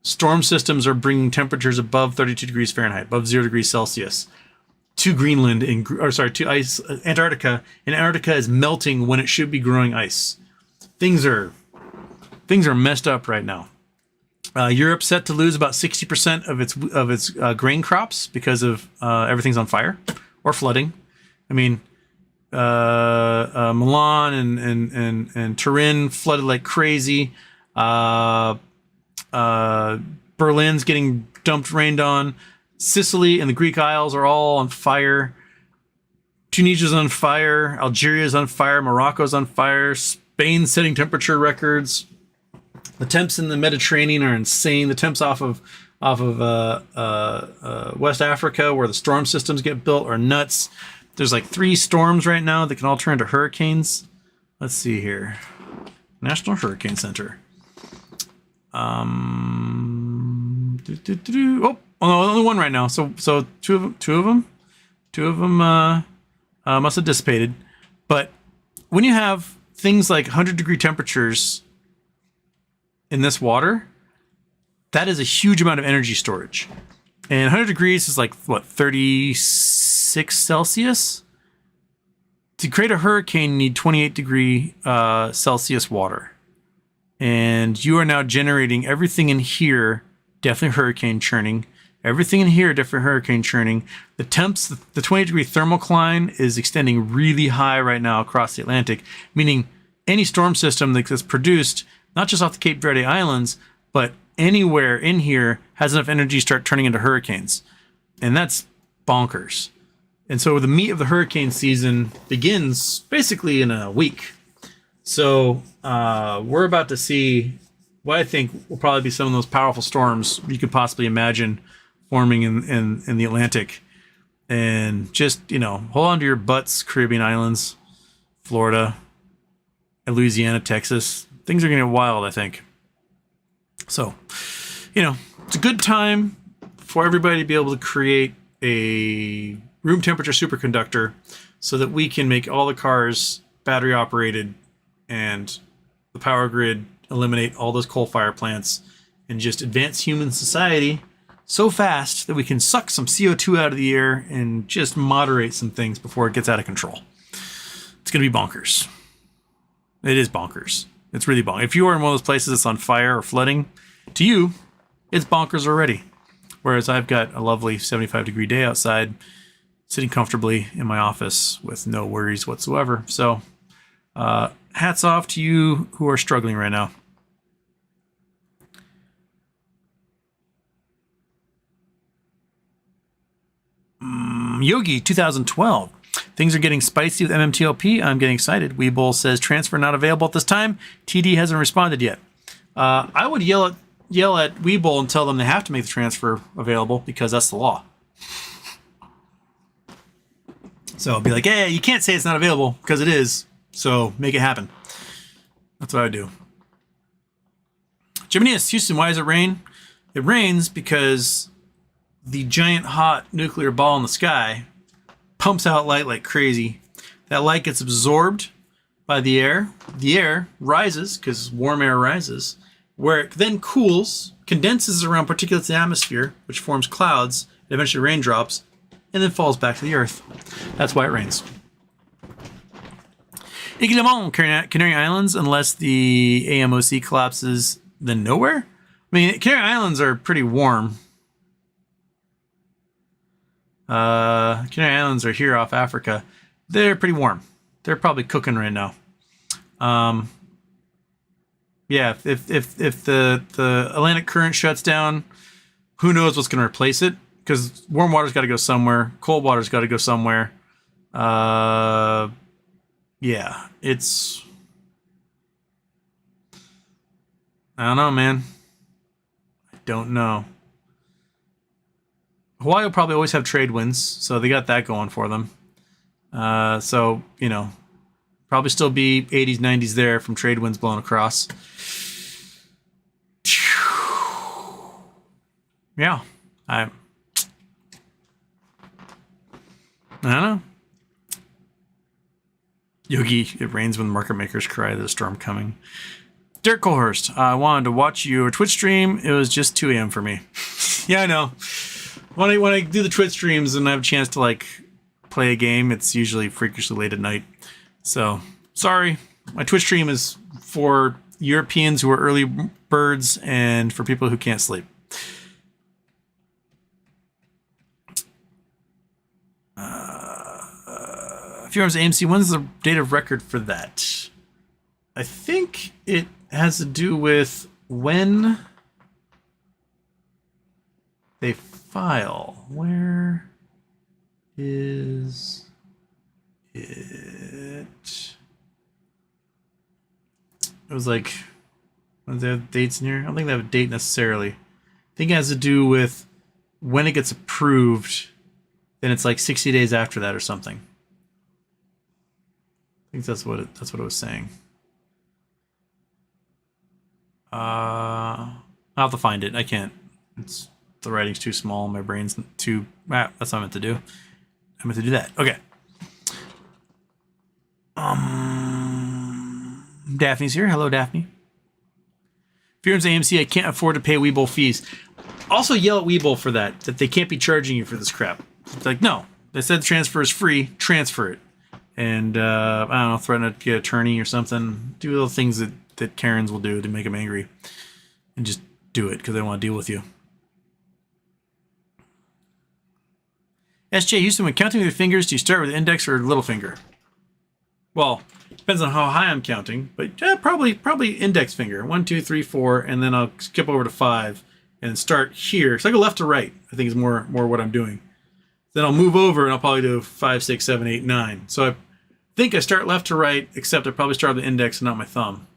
[SPEAKER 1] Storm systems are bringing temperatures above 32 degrees Fahrenheit, above 0 degrees Celsius, to Greenland, to ice, Antarctica. And Antarctica is melting when it should be growing ice. Things are messed up right now. Europe's set to lose about 60% of its grain crops because of everything's on fire or flooding. I mean, Milan and Turin flooded like crazy. Berlin's getting rained on. Sicily and the Greek Isles are all on fire. Tunisia's on fire. Algeria's on fire. Morocco's on fire. Spain's setting temperature records. The temps in the Mediterranean are insane. The temps off of West Africa, where the storm systems get built, are nuts. There's like 3 storms right now that can all turn into hurricanes. Let's see here. National Hurricane Center. Oh, no, only one right now. So two of them must have dissipated. But when you have things like 100-degree temperatures in this water, That is a huge amount of energy storage. And 100 degrees is like, what, 36 Celsius? To create a hurricane, you need 28 degree Celsius water. And you are now generating everything in here, definitely hurricane churning. Everything in here, definitely hurricane churning. The temps, the 20 degree thermocline is extending really high right now across the Atlantic, meaning any storm system that's produced, not just off the Cape Verde Islands, but anywhere in here has enough energy to start turning into hurricanes. And that's bonkers. And so the meat of the hurricane season begins basically in a week. So we're about to see what I think will probably be some of those powerful storms you could possibly imagine forming in the Atlantic. And just, hold on to your butts, Caribbean islands, Florida, and Louisiana, Texas. Things are going to get wild, I think. So, it's a good time for everybody to be able to create a room temperature superconductor so that we can make all the cars battery operated and the power grid eliminate all those coal fire plants and just advance human society so fast that we can suck some CO2 out of the air and just moderate some things before it gets out of control. It's going to be bonkers. It is bonkers. It's really bonkers. If you are in one of those places that's on fire or flooding, to you, it's bonkers already. Whereas I've got a lovely 75 degree day outside, sitting comfortably in my office with no worries whatsoever. So hats off to you who are struggling right now. Yogi 2012. Things are getting spicy with MMTLP. I'm getting excited. Weeble says transfer not available at this time. TD hasn't responded yet. I would yell at Weeble and tell them they have to make the transfer available because that's the law. So I'll be like, hey, you can't say it's not available because it is. So make it happen. That's what I would do. Jiminius, Houston, why does it rain? It rains because the giant hot nuclear ball in the sky pumps out light like crazy. That light gets absorbed by the air. The air rises because warm air rises, where it then cools, condenses around particulates in the atmosphere, which forms clouds, and eventually raindrops, and then falls back to the earth. That's why it rains. Igualamon, Canary Islands, unless the AMOC collapses, then nowhere? I mean, Canary Islands are pretty warm. Canary Islands are here off Africa. They're pretty warm. They're probably cooking right now. Yeah, if the Atlantic current shuts down, who knows what's going to replace it? Because warm water's got to go somewhere. Cold water's got to go somewhere. Yeah, it's... I don't know, man. I don't know. Hawaii will probably always have trade winds, so they got that going for them. So, probably still be 80s, 90s there from trade winds blowing across. Yeah, I don't know. Yogi, it rains when market makers cry there's a storm coming. Dirk Colhurst, I wanted to watch your Twitch stream. It was just 2 a.m. for me. Yeah, I know. When I do the Twitch streams and I have a chance to play a game, it's usually freakishly late at night. So sorry, my Twitch stream is for Europeans who are early birds and for people who can't sleep. If you're on AMC, when's the date of record for that? I think it has to do with when they file. Where is it? It was like, do they have dates in here? I don't think they have a date necessarily. I think it has to do with when it gets approved. Then it's like 60 days after that or something. I think that's what it was saying. I'll have to find it. I can't. The writing's too small. My brain's too... that's what I meant to do. I meant to do that. Okay. Daphne's here. Hello, Daphne. Firms AMC, I can't afford to pay Webull fees. Also yell at Webull for that they can't be charging you for this crap. It's like, no, they said the transfer is free, transfer it. And, I don't know, threaten to get an attorney or something. Do little things that Karens will do to make them angry. And just do it because they don't want to deal with you. SJ Houston, when counting with your fingers, do you start with index or little finger? Well, depends on how high I'm counting, but probably index finger. 1, 2, 3, 4, and then I'll skip over to 5 and start here. So I go left to right, I think is more what I'm doing. Then I'll move over and I'll probably do 5, 6, 7, 8, 9. So I think I start left to right, except I probably start with the index and not my thumb.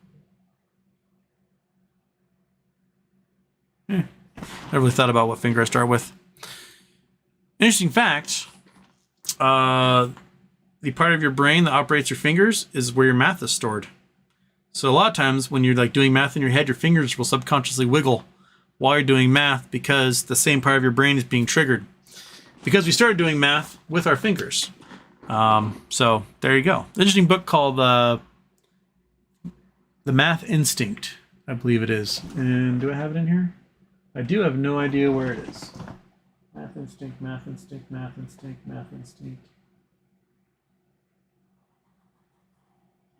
[SPEAKER 1] Never really thought about what finger I start with. Interesting fact, the part of your brain that operates your fingers is where your math is stored. So a lot of times when you're like doing math in your head, your fingers will subconsciously wiggle while you're doing math because the same part of your brain is being triggered. Because we started doing math with our fingers. So there you go. Interesting book called The Math Instinct, I believe it is. And do I have it in here? I do have no idea where it is. Math Instinct, Math Instinct, Math Instinct, Math Instinct.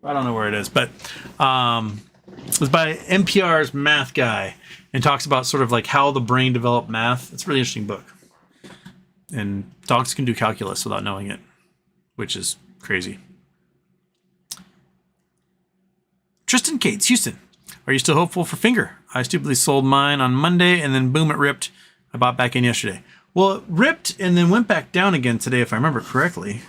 [SPEAKER 1] I don't know where it is, but it was by NPR's math guy and talks about sort of like how the brain developed math. It's a really interesting book. And dogs can do calculus without knowing it, which is crazy. Tristan Cates, Houston. Are you still hopeful for Finger? I stupidly sold mine on Monday and then boom, it ripped. I bought back in yesterday. Well, it ripped and then went back down again today, if I remember correctly.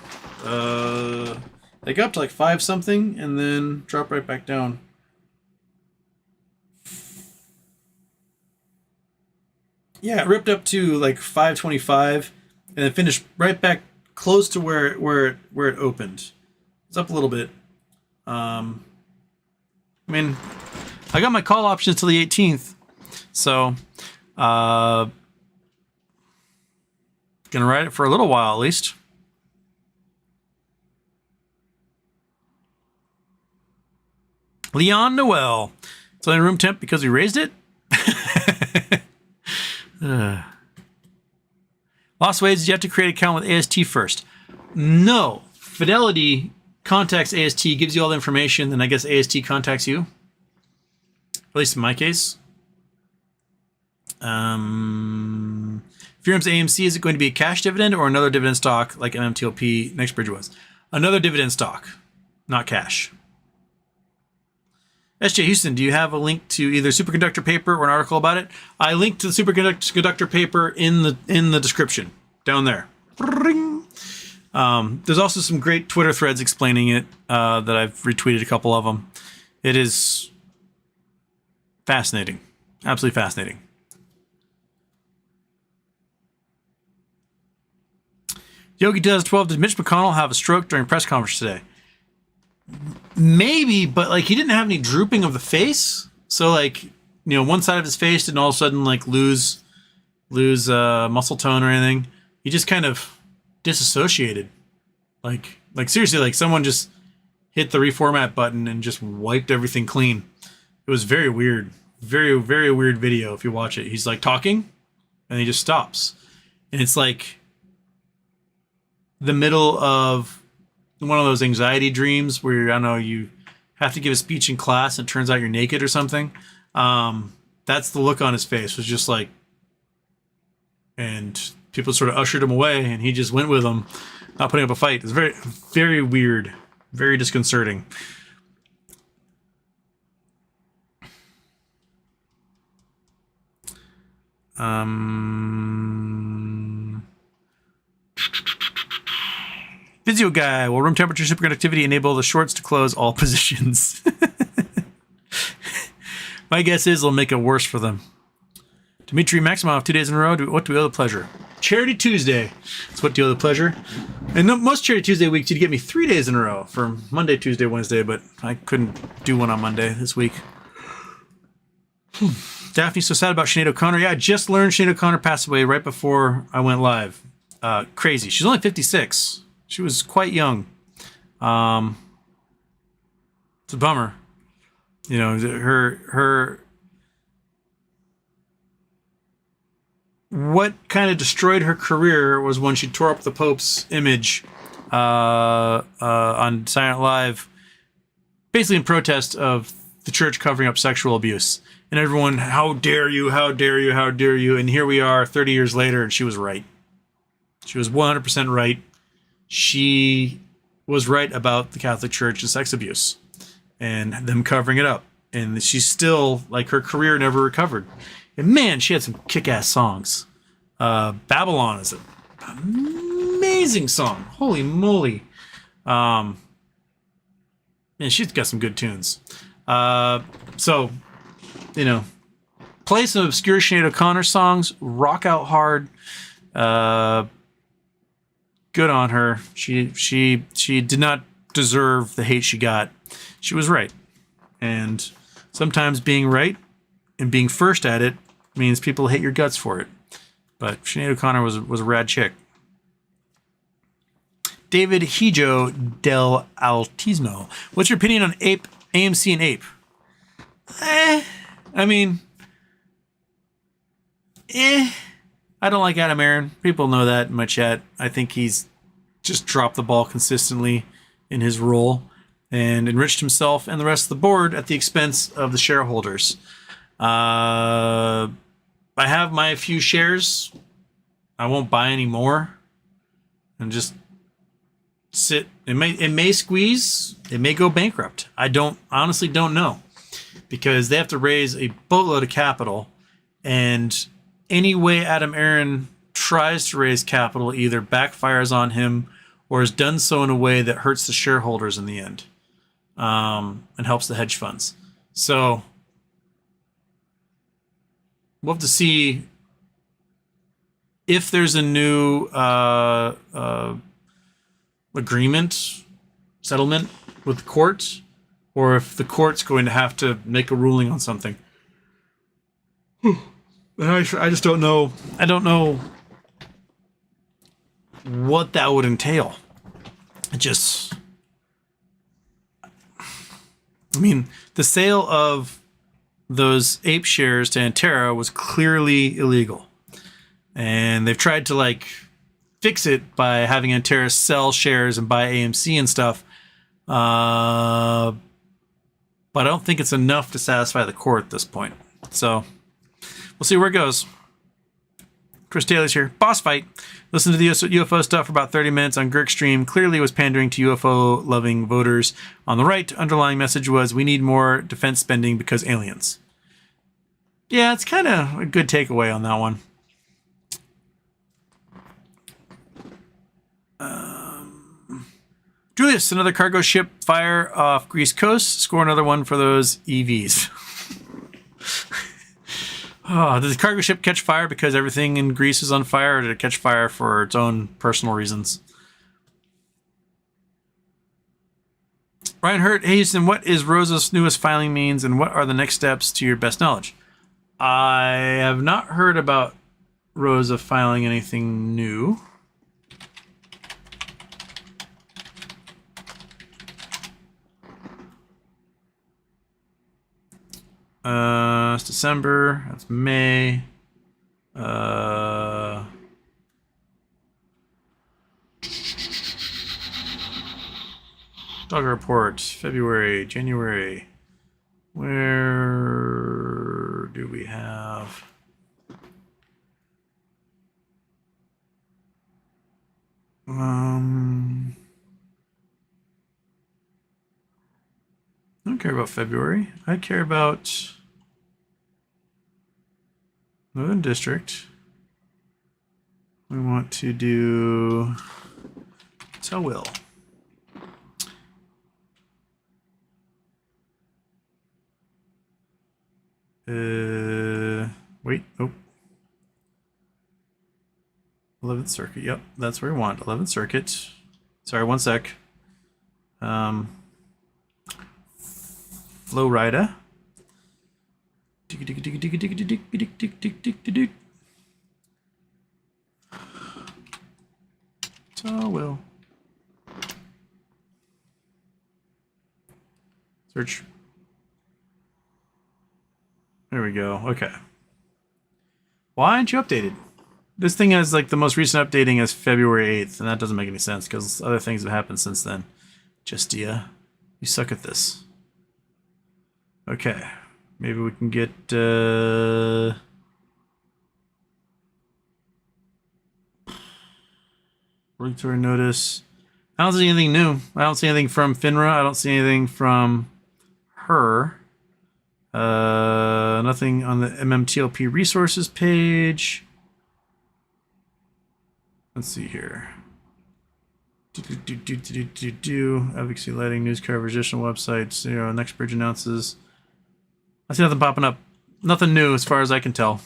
[SPEAKER 1] They got up to like 5 something and then dropped right back down. Yeah, it ripped up to like 525 and then finished right back close to where it opened. It's up a little bit. I mean, I got my call options till the 18th, so gonna ride it for a little while at least. Leon Noel. It's only room temp because we raised it. Lost ways, did you have to create an account with AST first? No. Fidelity contacts AST, gives you all the information, then I guess AST contacts you. At least in my case. Firms AMC, is it going to be a cash dividend or another dividend stock like MMTLP Next Bridge was? Another dividend stock, not cash. SJ Houston, do you have a link to either Superconductor paper or an article about it? I linked to the Superconductor paper in the description down there. There's also some great Twitter threads explaining it that I've retweeted a couple of them. It is fascinating, absolutely fascinating. Yogi 2012, did Mitch McConnell have a stroke during press conference today? Maybe, but like he didn't have any drooping of the face, so like, you know, one side of his face didn't all of a sudden like lose muscle tone or anything. He just kind of disassociated, like seriously, like someone just hit the reformat button and just wiped everything clean. It was very weird, very weird video. If you watch it, he's like talking and he just stops, and it's like the middle of one of those anxiety dreams where, I don't know, you have to give a speech in class and it turns out you're naked or something. That's the look on his face, was just like, and people sort of ushered him away and he just went with them, not putting up a fight. It's very, very weird, very disconcerting. Physio guy, will room temperature superconductivity enable the shorts to close all positions? My guess is it'll make it worse for them. Dmitry Maximov, 2 days in a row. What do we owe the pleasure? Charity Tuesday. That's what do you owe the pleasure. And most Charity Tuesday weeks, you'd get me 3 days in a row for Monday, Tuesday, Wednesday, but I couldn't do one on Monday this week. Daphne's so sad about Sinead O'Connor. Yeah, I just learned Sinead O'Connor passed away right before I went live. Crazy. She's only 56. She was quite young. It's a bummer. You know, her what kind of destroyed her career was when she tore up the Pope's image on Saturday Night Live, basically in protest of the church covering up sexual abuse. And everyone, how dare you, how dare you, how dare you. And here we are 30 years later, and she was right. She was 100% right. She was right about the Catholic Church and sex abuse and them covering it up. And she's still, like, her career never recovered. And man, she had some kick-ass songs. Babylon is an amazing song. Holy moly. Man, she's got some good tunes. So, you know, play some obscure Sinead O'Connor songs, rock out hard. Good on her. She did not deserve the hate she got. She was right. And sometimes being right and being first at it means people hate your guts for it. But Sinead O'Connor was a rad chick. David Hijo del Altismo. What's your opinion on APE, AMC and APE? I mean, I don't like Adam Aaron. People know that in my chat. I think he's just dropped the ball consistently in his role and enriched himself and the rest of the board at the expense of the shareholders. I have my few shares. I won't buy any more and just sit. It may squeeze. It may go bankrupt. I honestly don't know, because they have to raise a boatload of capital, and any way Adam Aaron tries to raise capital either backfires on him or has done so in a way that hurts the shareholders in the end, and helps the hedge funds. So we'll have to see if there's a new settlement with the court, or if the court's going to have to make a ruling on something. I just don't know. I don't know what that would entail. I mean, the sale of those APE shares to Antara was clearly illegal. And they've tried to, like, fix it by having Antara sell shares and buy AMC and stuff. But I don't think it's enough to satisfy the court at this point. So we'll see where it goes. Chris Taylor's here. Boss fight. Listen to the UFO stuff for about 30 minutes on Girk Stream. Clearly was pandering to UFO-loving voters on the right. Underlying message was, we need more defense spending because aliens. Yeah, it's kind of a good takeaway on that one. Julius, another cargo ship fire off Greece coast. Score another one for those EVs. Did the cargo ship catch fire because everything in Greece is on fire, or did it catch fire for its own personal reasons? Ryan Hurt, hey Houston, what is Rosa's newest filing means, and what are the next steps to your best knowledge? I have not heard about Rosa filing anything new. It's December. That's May. Dogger report. February, January. Where do we have? I don't care about February. I care about Northern District. We want to do Tell Will. Wait, oh. 11th Circuit, yep, that's where we want. 11th Circuit. Sorry, one sec. Flow Rida. So will search. There we go. Okay. Why aren't you updated? This thing has like the most recent updating as February 8th, and that doesn't make any sense because other things have happened since then. Justia, you suck at this. Okay, maybe we can get regulatory notice. I don't see anything new. I don't see anything from Finra. I don't see anything from her. Nothing on the MMTLP resources page. Let's see here. Advocacy lighting, news coverage, additional websites. Next Bridge announces. I see nothing popping up. Nothing new as far as I can tell.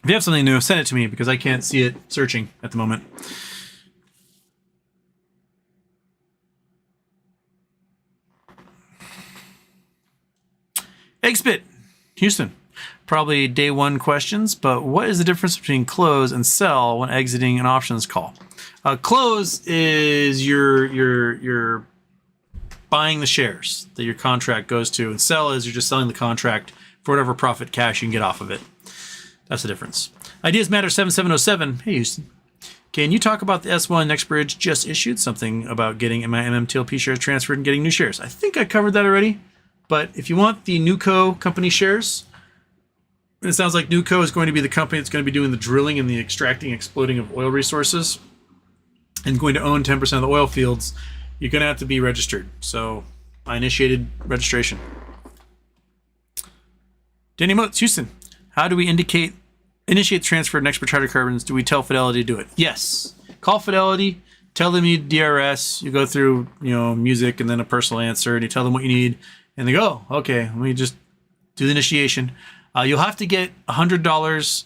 [SPEAKER 1] If you have something new, send it to me because I can't see it searching at the moment. Xbit, Houston. Probably day one questions, but what is the difference between close and sell when exiting an options call? Close is you're buying the shares that your contract goes to, and sell is you're just selling the contract for whatever profit cash you can get off of it. That's the difference. Ideas Matter 7707. Hey, Houston. Can you talk about the S1 Next Bridge just issued something about getting my MMTLP shares transferred and getting new shares? I think I covered that already. But if you want the Newco company shares, it sounds like Newco is going to be the company that's going to be doing the drilling and the extracting, exploding of oil resources and going to own 10% of the oil fields. You're going to have to be registered. So I initiated registration. Danny Motes, Houston. How do we initiate the transfer of Next Bridge hydrocarbons? Do we tell Fidelity to do it? Yes. Call Fidelity. Tell them you need DRS. You go through, music and then a personal answer, and you tell them what you need. And they go, okay, let me just do the initiation. You'll have to get $100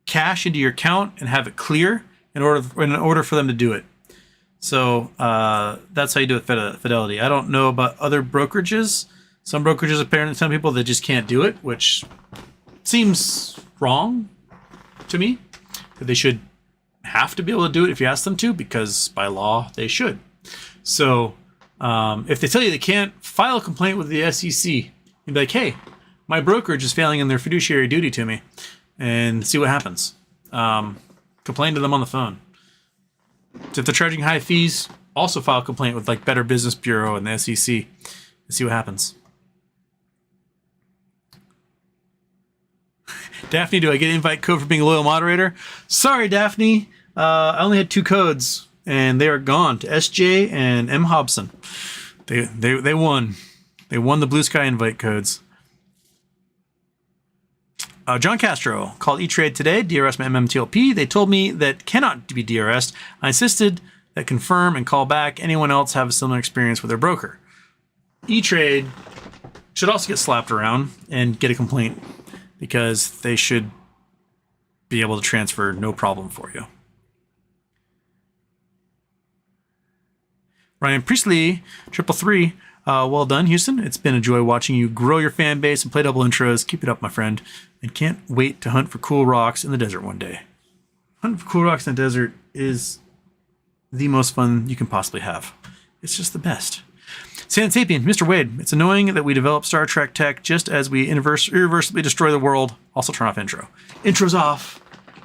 [SPEAKER 1] cash into your account and have it clear in order for them to do it. So that's how you do it with Fidelity. I don't know about other brokerages. Some brokerages apparently tell people they just can't do it, which seems wrong to me. That they should have to be able to do it if you ask them to, because by law they should. So if they tell you they can't, file a complaint with the SEC. You'd be like, hey, my brokerage is failing in their fiduciary duty to me, and see what happens. Complain to them on the phone. So if they're charging high fees, also file a complaint with like Better Business Bureau and the SEC and see what happens. Daphne, do I get an invite code for being a loyal moderator? Sorry, Daphne. I only had 2 codes, and they are gone to SJ and M. Hobson. They won. They won the Blue Sky invite codes. John Castro called E-Trade today, DRS my MMTLP. They told me that cannot be DRS'd. I insisted that confirm and call back. Anyone else have a similar experience with their broker? E-Trade should also get slapped around and get a complaint because they should be able to transfer no problem for you. Ryan Priestley, 333. Well done, Houston. It's been a joy watching you grow your fan base and play double intros. Keep it up, my friend. And can't wait to hunt for cool rocks in the desert one day. Hunting for cool rocks in the desert is the most fun you can possibly have. It's just the best. San Sapien, Mr. Wade. It's annoying that we develop Star Trek tech just as we irreversibly destroy the world. Also turn off intro. Intro's off.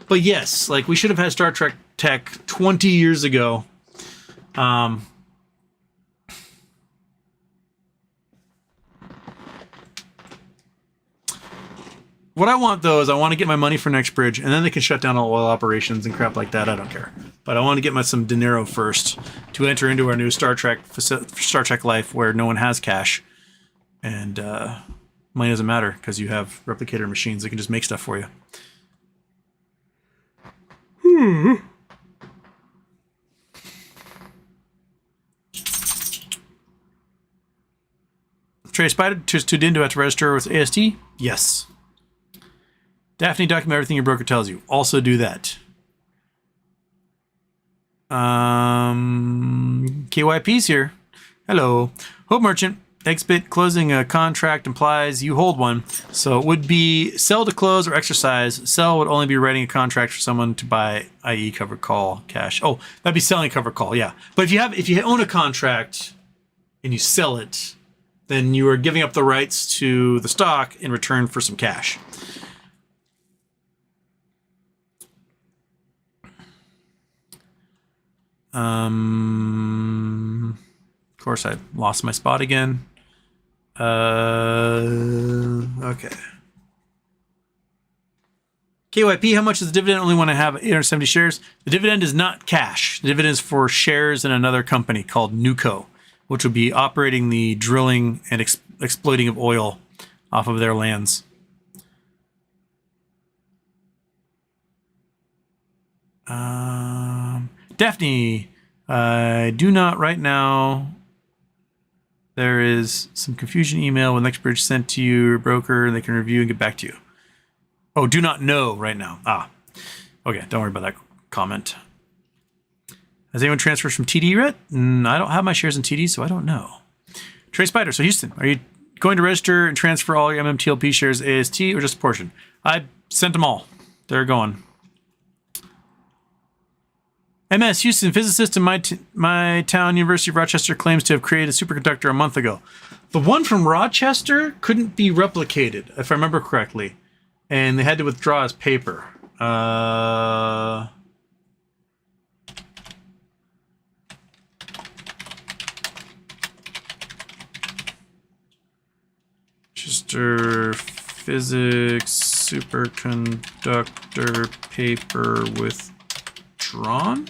[SPEAKER 1] But yes, like we should have had Star Trek tech 20 years ago. What I want, though, is I want to get my money for Next Bridge, and then they can shut down all oil operations and crap like that. I don't care. But I want to get some dinero first to enter into our new Star Trek life where no one has cash. And money doesn't matter because you have replicator machines that can just make stuff for you. Trey Spider, just tuned in to have to register with AST? Yes. Daphne, document everything your broker tells you. Also do that. KYP's here. Hello. Hope Merchant. Xbit closing a contract implies you hold one. So it would be sell to close or exercise. Sell would only be writing a contract for someone to buy, i.e. covered call, cash. Oh, that'd be selling a covered call, yeah. But if you own a contract and you sell it, then you are giving up the rights to the stock in return for some cash. Of course, I lost my spot again. Okay. KYP, how much is the dividend? Only when I have 870 shares. The dividend is not cash. The dividend is for shares in another company called Nuco, which will be operating the drilling and exploiting of oil off of their lands. Daphne, I do not right now. There is some confusion email with Next Bridge sent to your broker, and they can review and get back to you. Oh, do not know right now. Okay, don't worry about that comment. Has anyone transferred from TD yet? I don't have my shares in TD, so I don't know. Trey Spider, so Houston, are you going to register and transfer all your MMTLP shares AST or just a portion? I sent them all. They're going. MS, Houston, physicist in my town, University of Rochester, claims to have created a superconductor a month ago. The one from Rochester couldn't be replicated, if I remember correctly. And they had to withdraw his paper. Rochester physics superconductor paper withdrawn?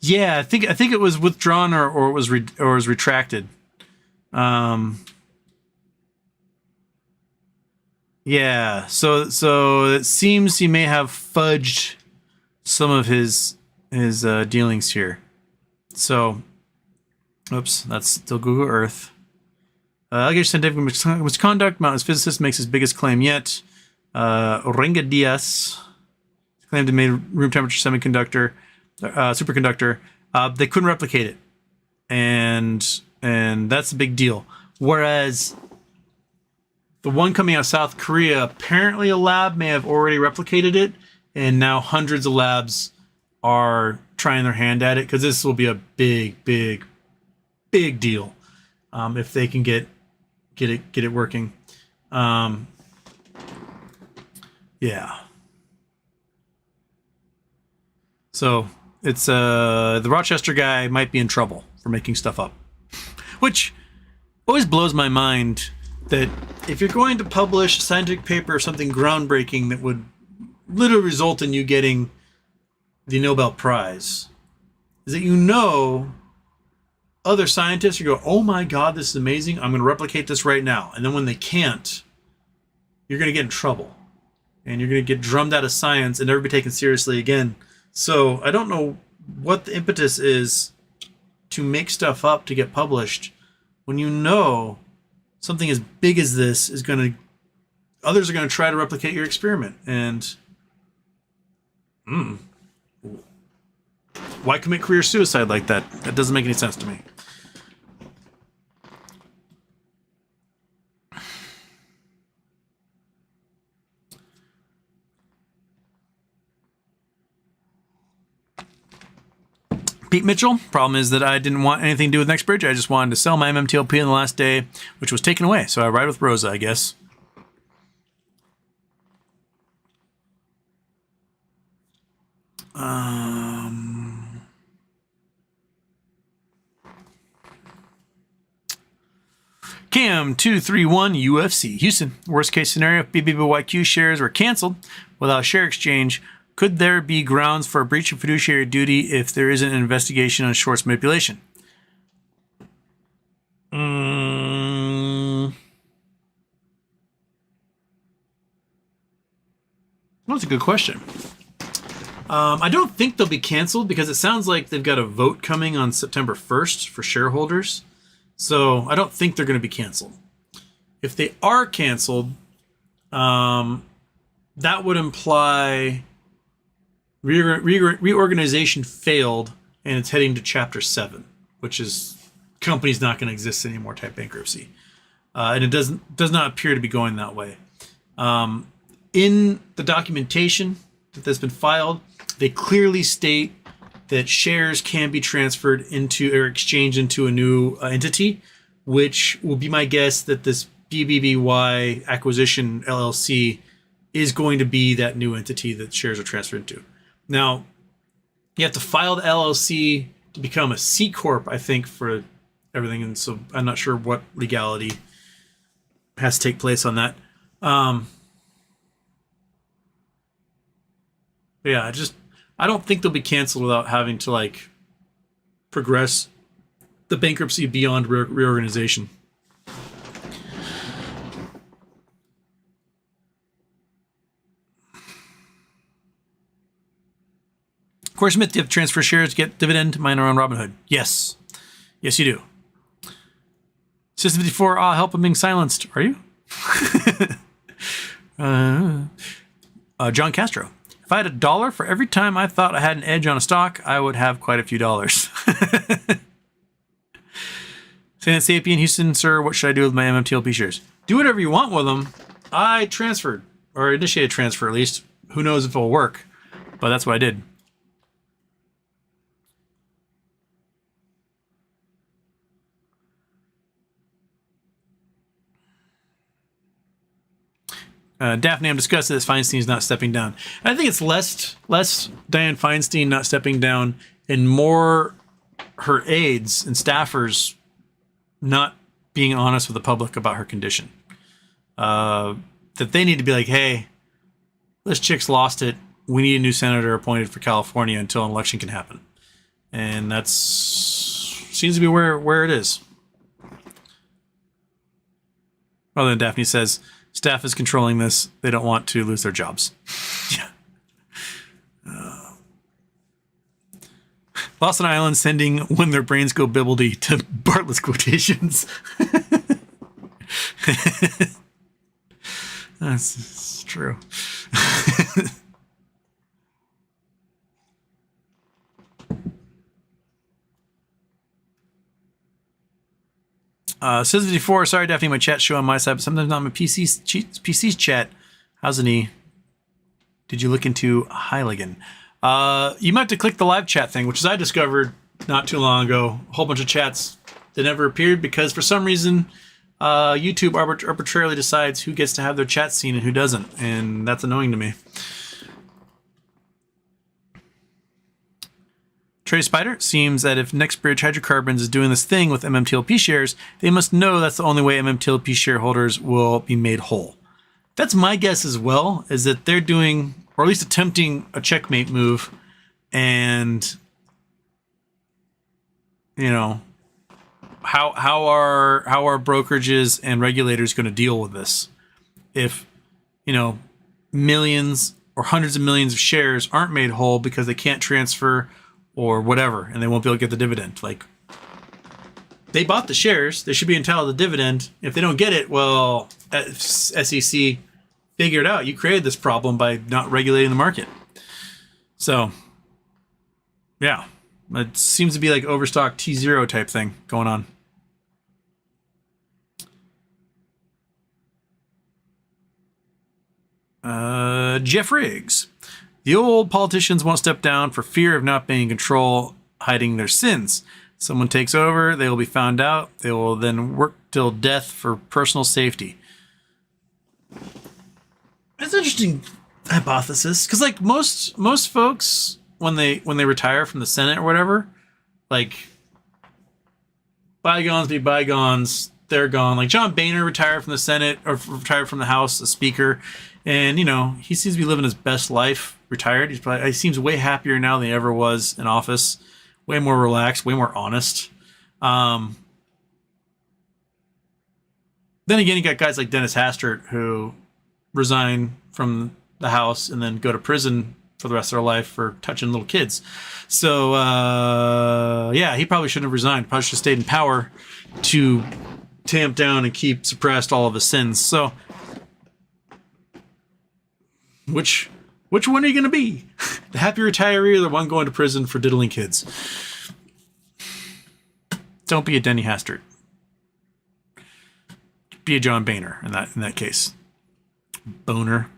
[SPEAKER 1] Yeah, I think it was withdrawn or it was was retracted. Yeah, so it seems he may have fudged some of his dealings here. So, oops, that's still Google Earth. Allegation scientific misconduct. Mountain's physicist makes his biggest claim yet. Orenga Diaz claimed to made room temperature semiconductor. Superconductor, they couldn't replicate it, and that's a big deal. Whereas the one coming out of South Korea, apparently a lab may have already replicated it, and now hundreds of labs are trying their hand at it because this will be a big deal if they can get it working. Yeah. So. It's the Rochester guy might be in trouble for making stuff up, which always blows my mind that if you're going to publish a scientific paper or something groundbreaking that would literally result in you getting the Nobel Prize, is that other scientists are going, oh my God, this is amazing. I'm going to replicate this right now. And then when they can't, you're going to get in trouble and you're going to get drummed out of science and never be taken seriously again. So I don't know what the impetus is to make stuff up to get published when something as big as this is others are going to try to replicate your experiment. And why commit career suicide like that? That doesn't make any sense to me. Pete Mitchell, problem is that I didn't want anything to do with Next Bridge. I just wanted to sell my MMTLP on the last day, which was taken away. So I ride with Rosa, I guess. Cam231 UFC. Houston, worst case scenario, if BBBYQ shares were canceled without share exchange, could there be grounds for a breach of fiduciary duty if there isn't an investigation on shorts manipulation? That's a good question. I don't think they'll be canceled because it sounds like they've got a vote coming on September 1st for shareholders. So I don't think they're going to be canceled. If they are canceled, that would imply reorganization failed and it's heading to Chapter 7, which is company's not going to exist anymore type bankruptcy. And it does not appear to be going that way. In the documentation that's been filed, they clearly state that shares can be transferred into or exchanged into a new entity, which will be my guess that this BBBY Acquisition LLC is going to be that new entity that shares are transferred to. Now, you have to file the LLC to become a C Corp, I think, for everything. And so I'm not sure what legality has to take place on that. Yeah, I don't think they'll be canceled without having to like progress the bankruptcy beyond reorganization. Of course, Smith, do you have to transfer shares to get dividend? Mine are on Robinhood. Yes. Yes, you do. System 54, help, I'm being silenced. Are you? John Castro. If I had $1 for every time I thought I had an edge on a stock, I would have quite a few dollars. Saying APE in Houston, sir, what should I do with my MMTLP shares? Do whatever you want with them. I transferred, or initiated transfer at least. Who knows if it'll work, but that's what I did. Daphne, I'm disgusted that Feinstein's not stepping down. I think it's less Dianne Feinstein not stepping down and more her aides and staffers not being honest with the public about her condition. That they need to be like, hey, this chick's lost it. We need a new senator appointed for California until an election can happen. And that's seems to be where it is. Rather than Daphne says, staff is controlling this. They don't want to lose their jobs. Yeah. Boston Island sending when their brains go bibbledy to Bartlett's quotations. That's true. Says 54, sorry, Daphne, my chat show on my side, but sometimes not my PC's chat. How's an E? Did you look into Heiligen? You might have to click the live chat thing, which is I discovered not too long ago. A whole bunch of chats that never appeared because for some reason YouTube arbitrarily decides who gets to have their chat seen and who doesn't, and that's annoying to me. Trey Spider, seems that if Next Bridge Hydrocarbons is doing this thing with MMTLP shares, they must know that's the only way MMTLP shareholders will be made whole. That's my guess as well, is that they're doing, or at least attempting, a checkmate move, and you know, how are brokerages and regulators going to deal with this if, you know, millions or hundreds of millions of shares aren't made whole because they can't transfer or whatever, and they won't be able to get the dividend. Like, they bought the shares, they should be entitled to dividend. If they don't get it, well, SEC figured out you created this problem by not regulating the market. So, yeah, it seems to be like overstock T0 type thing going on. Jeff Riggs. The old politicians won't step down for fear of not being in control, hiding their sins. Someone takes over, they will be found out. They will then work till death for personal safety. That's an interesting hypothesis, because like most folks, when they retire from the Senate or whatever, like bygones be bygones, they're gone. Like John Boehner retired from the Senate or retired from the House as Speaker, and you know he seems to be living his best life. Retired. He seems way happier now than he ever was in office. Way more relaxed, way more honest. Then again, you got guys like Dennis Hastert who resign from the House and then go to prison for the rest of their life for touching little kids. So, yeah, he probably shouldn't have resigned. Probably should have stayed in power to tamp down and keep suppressed all of his sins. So, which one are you going to be? The happy retiree or the one going to prison for diddling kids? Don't be a Denny Hastert. Be a John Boehner in that case. Boner.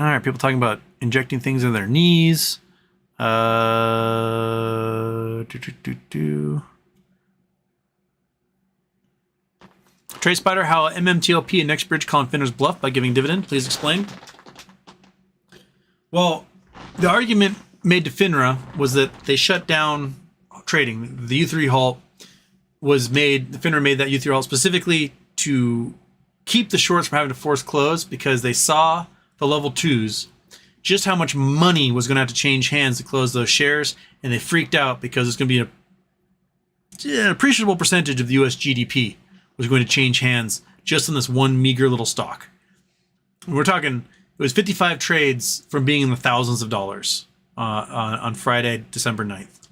[SPEAKER 1] All right, people talking about injecting things in their knees. Trey Spider, how MMTLP and Next Bridge calling Finra's bluff by giving dividend. Please explain. Well, the argument made to Finra was that they shut down trading. The U3 halt was made, Finra made that U3 halt specifically to keep the shorts from having to force close because they saw the level twos, just how much money was going to have to change hands to close those shares, and they freaked out because it's going to be an appreciable percentage of the US GDP was going to change hands just in this one meager little stock. We're talking, it was 55 trades from being in the thousands of dollars on Friday, December 9th.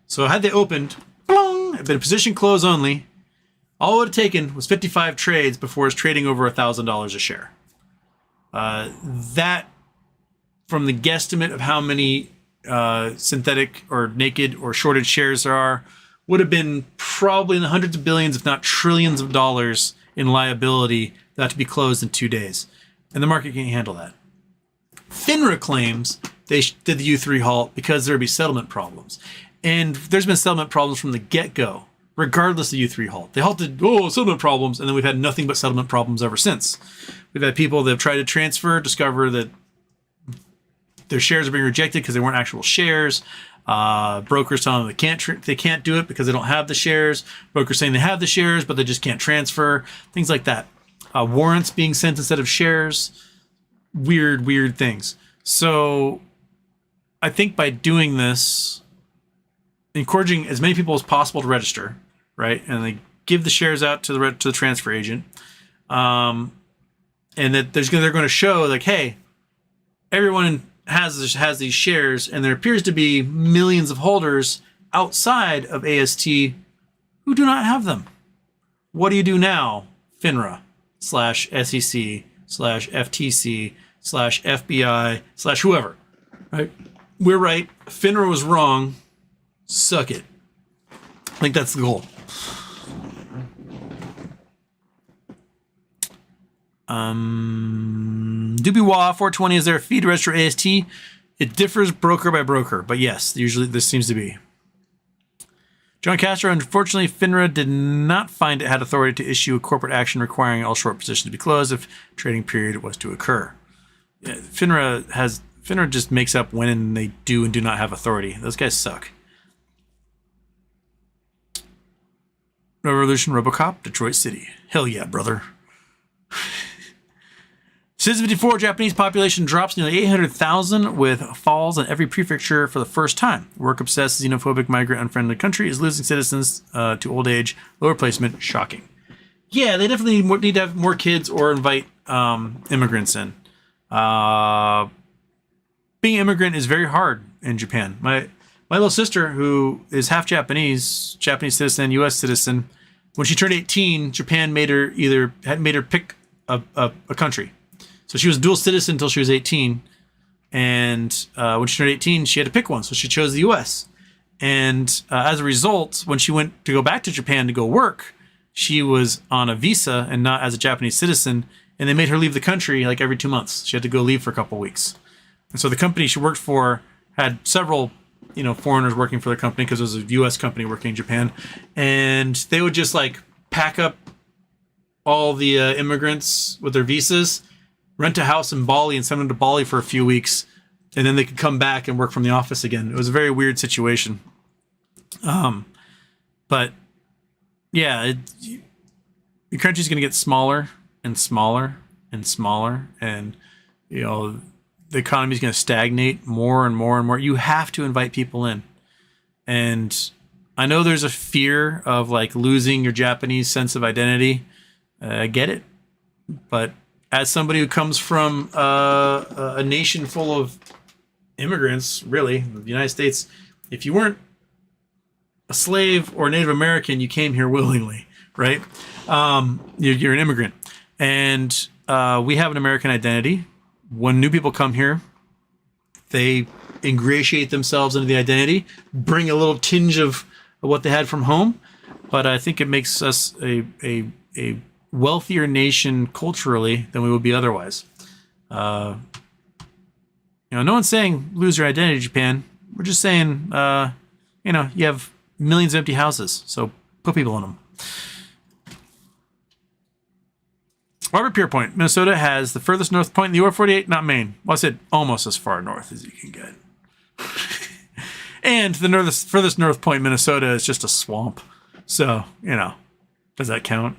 [SPEAKER 1] So had they opened, had been a position close only, all it would have taken was 55 trades before it's trading over $1,000 a share. That, from the guesstimate of how many synthetic or naked or shorted shares there are, would have been probably in the hundreds of billions, if not trillions of dollars in liability that had to be closed in 2 days. And the market can't handle that. Finra claims they did the U3 halt because there would be settlement problems. And there's been settlement problems from the get-go, regardless of the U3 halt. They halted, settlement problems, and then we've had nothing but settlement problems ever since. We've had people that have tried to transfer, discover that their shares are being rejected because they weren't actual shares. Brokers telling them they can't do it because they don't have the shares. Brokers saying they have the shares, but they just can't transfer. Things like that. Warrants being sent instead of shares. Weird things. So I think by doing this, encouraging as many people as possible to register, right? And they give the shares out to the transfer agent. And that they're going to show like, hey, everyone has these shares, and there appears to be millions of holders outside of AST who do not have them. What do you do now, FINRA /SEC /FTC /FBI /whoever? Right? We're right. FINRA was wrong. Suck it. I think that's the goal. Dubiwa 420, is there a fee to register AST? It differs broker by broker, but yes, usually this seems to be. John Castro, unfortunately, FINRA did not find it had authority to issue a corporate action requiring all short positions to be closed if trading period was to occur. Yeah, FINRA just makes up when they do and do not have authority. Those guys suck. Revolution Robocop, Detroit City. Hell yeah, brother. Citizen 54, Japanese population drops nearly 800,000 with falls in every prefecture for the first time. Work-obsessed, xenophobic, migrant-unfriendly country is losing citizens to old age, lower placement, shocking. Yeah, they definitely need to have more kids or invite immigrants in. Being an immigrant is very hard in Japan. My little sister, who is half Japanese citizen, U.S. citizen, when she turned 18, Japan made her pick a country. So she was a dual citizen until she was 18. And when she turned 18, she had to pick one. So she chose the U.S. And as a result, when she went to go back to Japan to go work, she was on a visa and not as a Japanese citizen. And they made her leave the country like every 2 months. She had to go leave for a couple of weeks. And so the company she worked for had several foreigners working for their company because it was a U.S. company working in Japan. And they would just like pack up all the immigrants with their visas, rent a house in Bali and send them to Bali for a few weeks. And then they could come back and work from the office again. It was a very weird situation. But yeah, the country's going to get smaller and smaller and smaller. And, the economy is going to stagnate more and more and more. You have to invite people in. And I know there's a fear of like losing your Japanese sense of identity. I get it. But as somebody who comes from a nation full of immigrants, really, the United States, if you weren't a slave or a Native American, you came here willingly, right? You're an immigrant. And we have an American identity. When new people come here, they ingratiate themselves into the identity, bring a little tinge of what they had from home. But I think it makes us a wealthier nation culturally than we would be otherwise. No one's saying lose your identity, Japan. We're just saying, you have millions of empty houses, so put people in them. Robert Pierpoint, Minnesota has the furthest north point in the UR48, not Maine. Well, I said almost as far north as you can get. And the furthest north point in Minnesota is just a swamp. So, does that count?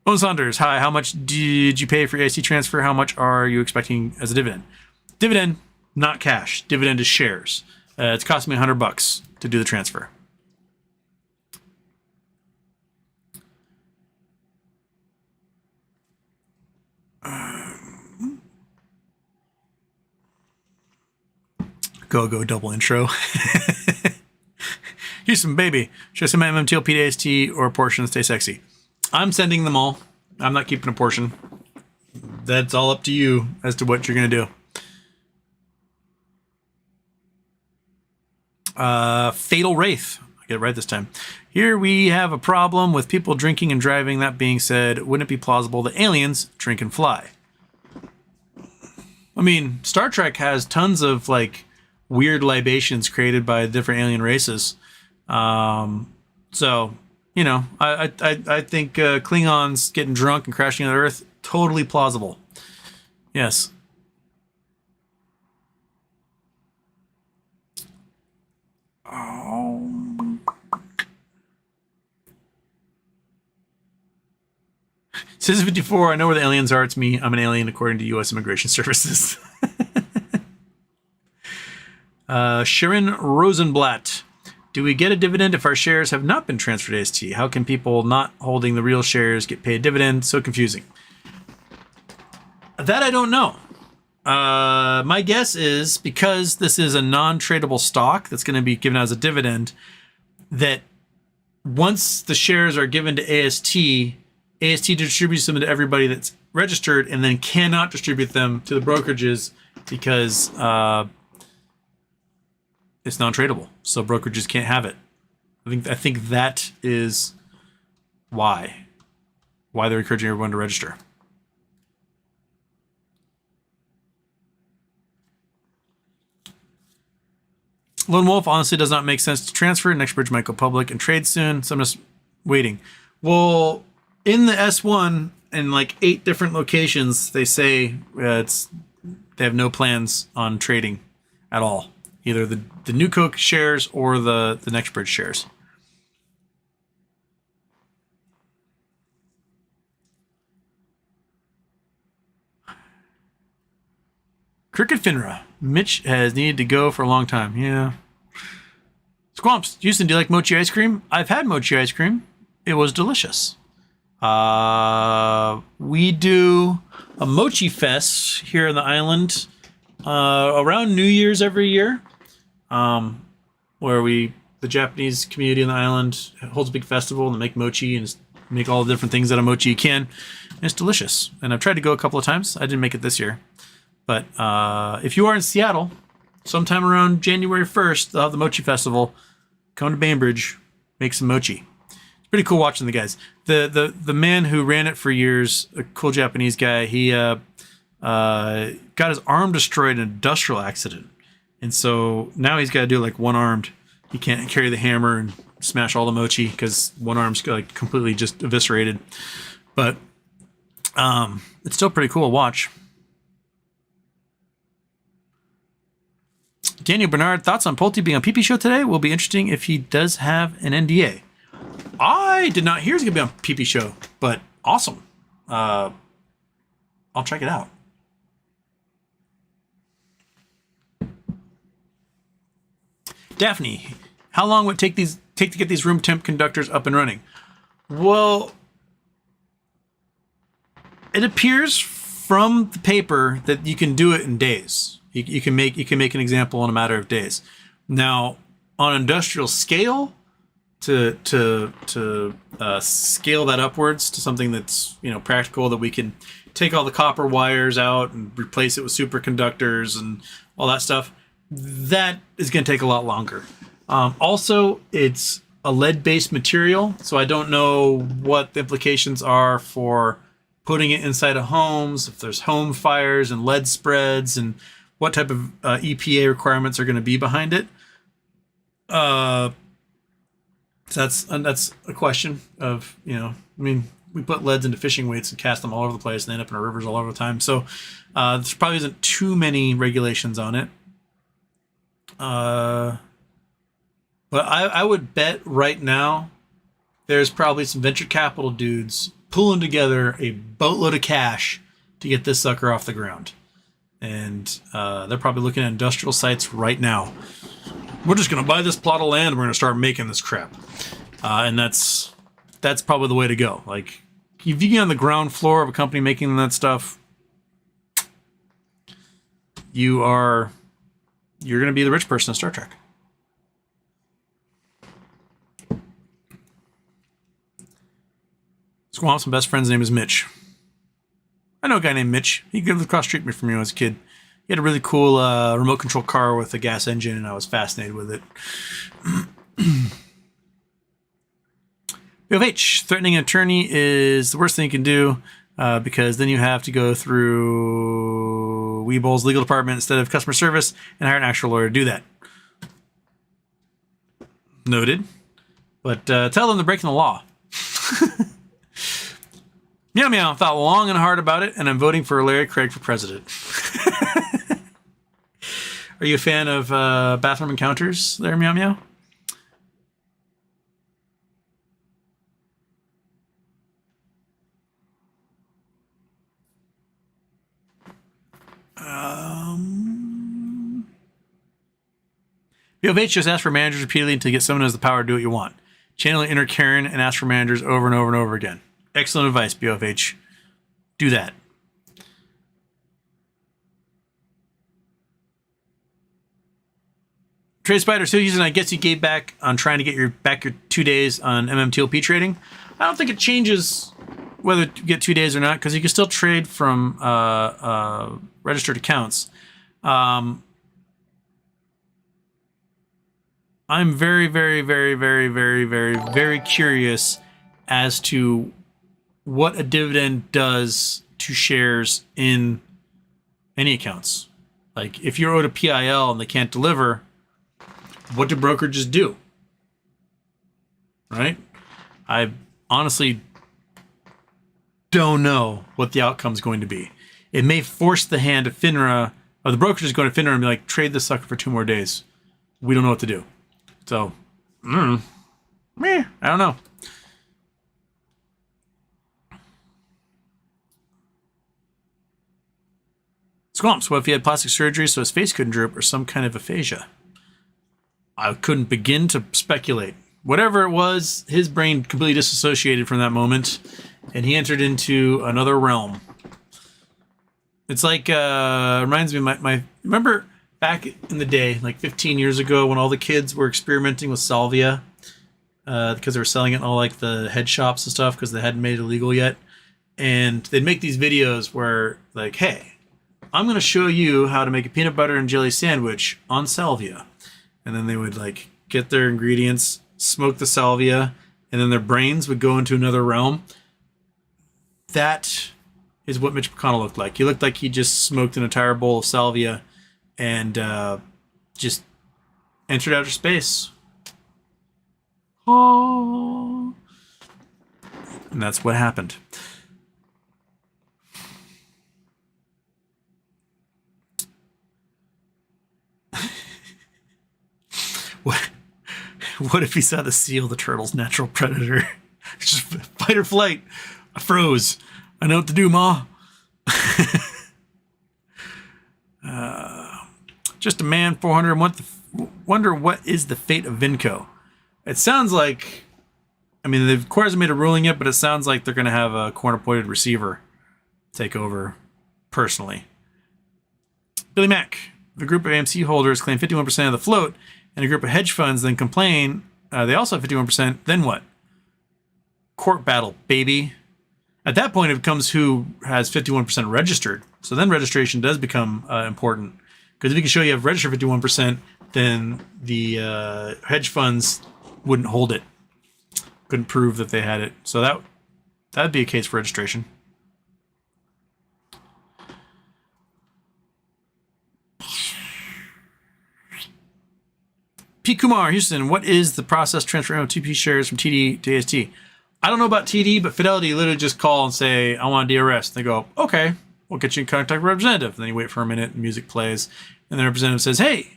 [SPEAKER 1] Owen Saunders, hi, how much did you pay for your AST transfer? How much are you expecting as a dividend? Dividend, not cash. Dividend is shares. It's costing me $100 to do the transfer. Go double intro. Houston, baby. Should I send my MMTLP to AST or a portion? Stay sexy. I'm sending them all. I'm not keeping a portion. That's all up to you as to what you're going to do. Fatal Wraith. I get it right this time. Here we have a problem with people drinking and driving. That being said, wouldn't it be plausible that aliens drink and fly? I mean, Star Trek has tons of weird libations created by different alien races. So, I think Klingons getting drunk and crashing on Earth, totally plausible. Yes. Citizen 54, I know where the aliens are. It's me. I'm an alien according to U.S. Immigration Services. Sharon Rosenblatt. Do we get a dividend if our shares have not been transferred to AST? How can people not holding the real shares get paid dividend? So confusing. That I don't know. My guess is because this is a non-tradable stock that's going to be given as a dividend, that once the shares are given to AST distributes them to everybody that's registered and then cannot distribute them to the brokerages because it's non-tradable. So brokerages can't have it. I think that is why they're encouraging everyone to register. Lone Wolf honestly does not make sense to transfer. Next Bridge might go public and trade soon, so I'm just waiting. Well, in the S1 in 8 different locations, they say they have no plans on trading at all. Either the New Coke shares or the Next Bridge shares. Cricket Finra. Mitch has needed to go for a long time. Yeah. Squamps. Houston, do you like mochi ice cream? I've had mochi ice cream. It was delicious. We do a mochi fest here on the island around New Year's every year. Where the Japanese community on the island holds a big festival and they make mochi and make all the different things out of mochi you can. And it's delicious. And I've tried to go a couple of times. I didn't make it this year. But if you are in Seattle, sometime around January 1st, they'll have the Mochi Festival. Come to Bainbridge, make some mochi. It's pretty cool watching the guys. The man who ran it for years, a cool Japanese guy, he got his arm destroyed in an industrial accident. And so now he's got to do one-armed. He can't carry the hammer and smash all the mochi because one arm's completely just eviscerated. But it's still pretty cool to watch. Daniel Bernard, thoughts on Pulte being on PP Show today? Will be interesting if he does have an NDA. I did not hear he's going to be on PP Show, but awesome. I'll check it out. Daphne, how long would it take to get these room temp conductors up and running? Well, it appears from the paper that you can do it in days. You can make an example in a matter of days. Now, on industrial scale, to scale that upwards to something that's practical, that we can take all the copper wires out and replace it with superconductors and all that stuff, that is going to take a lot longer. Also, it's a lead-based material, so I don't know what the implications are for putting it inside of homes, if there's home fires and lead spreads, and what type of EPA requirements are going to be behind it. So that's a question of, we put leads into fishing weights and cast them all over the place and they end up in our rivers all over the time. So there probably isn't too many regulations on it. But I would bet right now there's probably some venture capital dudes pulling together a boatload of cash to get this sucker off the ground. And they're probably looking at industrial sites right now. We're just going to buy this plot of land and we're going to start making this crap. And that's probably the way to go. Like, if you get on the ground floor of a company making that stuff, you're going to be the rich person in Star Trek. Squamp's best friend's name is Mitch. I know a guy named Mitch. He lived across the street from me when I was a kid. He had a really cool remote control car with a gas engine, and I was fascinated with it. BFH, threatening an attorney is the worst thing you can do because then you have to go through Weeble's legal department instead of customer service and hire an actual lawyer to do that. Noted. But tell them they're breaking the law. Meow Meow thought long and hard about it, and I'm voting for Larry Craig for president. Are you a fan of bathroom encounters there, Meow Meow? BOH just ask for managers repeatedly until you get someone who has the power to do what you want. Channel inner Karen and ask for managers over and over and over again. Excellent advice, BOH. Do that. Trade Spider, so using, I guess you gave back on trying to get your 2 days on MMTLP trading. I don't think it changes whether you get 2 days or not, because you can still trade from registered accounts. I'm very, very, very, very, very, very, very curious as to what a dividend does to shares in any accounts. Like, if you're owed a PIL and they can't deliver, what do brokerages do? Right? I honestly don't know what the outcome's going to be. It may force the hand of Finra, or the brokerage is going to Finra and be like, trade this sucker for 2 more days. We don't know what to do. So, I don't know. Squamps, what if he had plastic surgery so his face couldn't droop or some kind of aphasia? I couldn't begin to speculate. Whatever it was, his brain completely disassociated from that moment, and he entered into another realm. It's like, reminds me of my remember back in the day, like 15 years ago, when all the kids were experimenting with salvia, because they were selling it in all like the head shops and stuff because they hadn't made it illegal yet. And they'd make these videos where, like, hey, I'm going to show you how to make a peanut butter and jelly sandwich on salvia. And then they would like get their ingredients, smoke the salvia, and then their brains would go into another realm. That is what Mitch McConnell looked like. He looked like he just smoked an entire bowl of salvia and just entered outer space. Oh. And that's what happened. What if he saw the seal, the turtle's natural predator? Just fight or flight. I froze. I know what to do, Ma. Just a man, 400. Wonder what is the fate of Vinco. It sounds like, I mean, the court hasn't made a ruling yet, but it sounds like they're going to have a court-appointed receiver take over personally. Billy Mack. The group of AMC holders claim 51% of the float, and a group of hedge funds then complain they also have 51%. Then what? Court battle, baby. At that point, it becomes who has 51% registered. So then registration does become important. Because if you can show you have registered 51%, then the hedge funds wouldn't hold it. Couldn't prove that they had it. So that'd be a case for registration. P. Kumar, Houston, what is the process transferring OTP shares from TD to AST? I don't know about TD, but Fidelity literally just call and say, I want a DRS. They go, okay, we'll get you in contact with a representative. And then you wait for a minute and music plays. And the representative says, hey,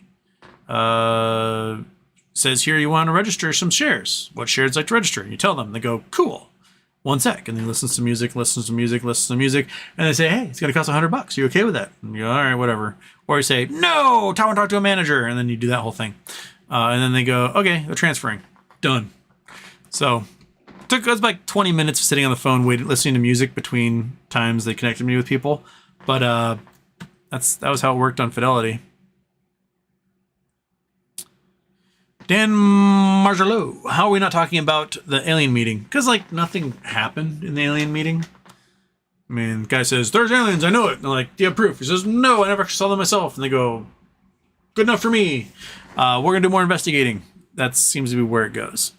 [SPEAKER 1] says here you want to register some shares. What shares like to register? And you tell them. They go, cool. 1 sec. And then listens to music, and they say, hey, it's going to cost $100. You okay with that? And you go, all right, whatever. Or you say, no, I want to talk to a manager. And then you do that whole thing. And then they go, okay, they're transferring. Done. So it was like 20 minutes of sitting on the phone, listening to music between times they connected me with people. But that was how it worked on Fidelity. Dan Margelot, how are we not talking about the alien meeting? Because, like, nothing happened in the alien meeting. I mean, the guy says, there's aliens, I know it. And they're like, do you have proof? He says, no, I never saw them myself. And they go, good enough for me. We're going to do more investigating. That seems to be where it goes.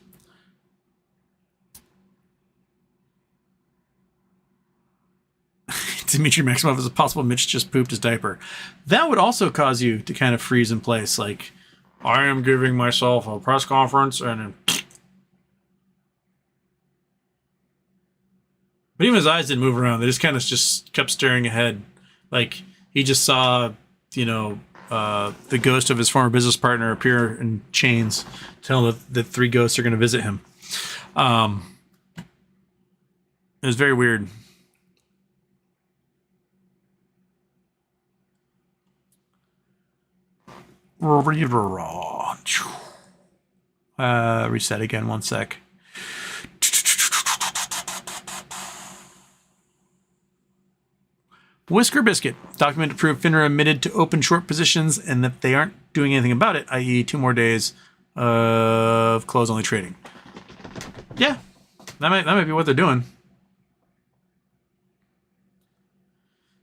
[SPEAKER 1] Dimitri Maximov, is it possible Mitch just pooped his diaper? That would also cause you to kind of freeze in place, like, I am giving myself a press conference, and then... But even his eyes didn't move around. They just kind of just kept staring ahead. Like, he just saw, the ghost of his former business partner appear in chains, telling that 3 ghosts are going to visit him. It was very weird. Reset again, 1 sec. Whisker Biscuit. Document to prove Finra admitted to open short positions and that they aren't doing anything about it, i.e. 2 more days of close-only trading. Yeah, that might be what they're doing.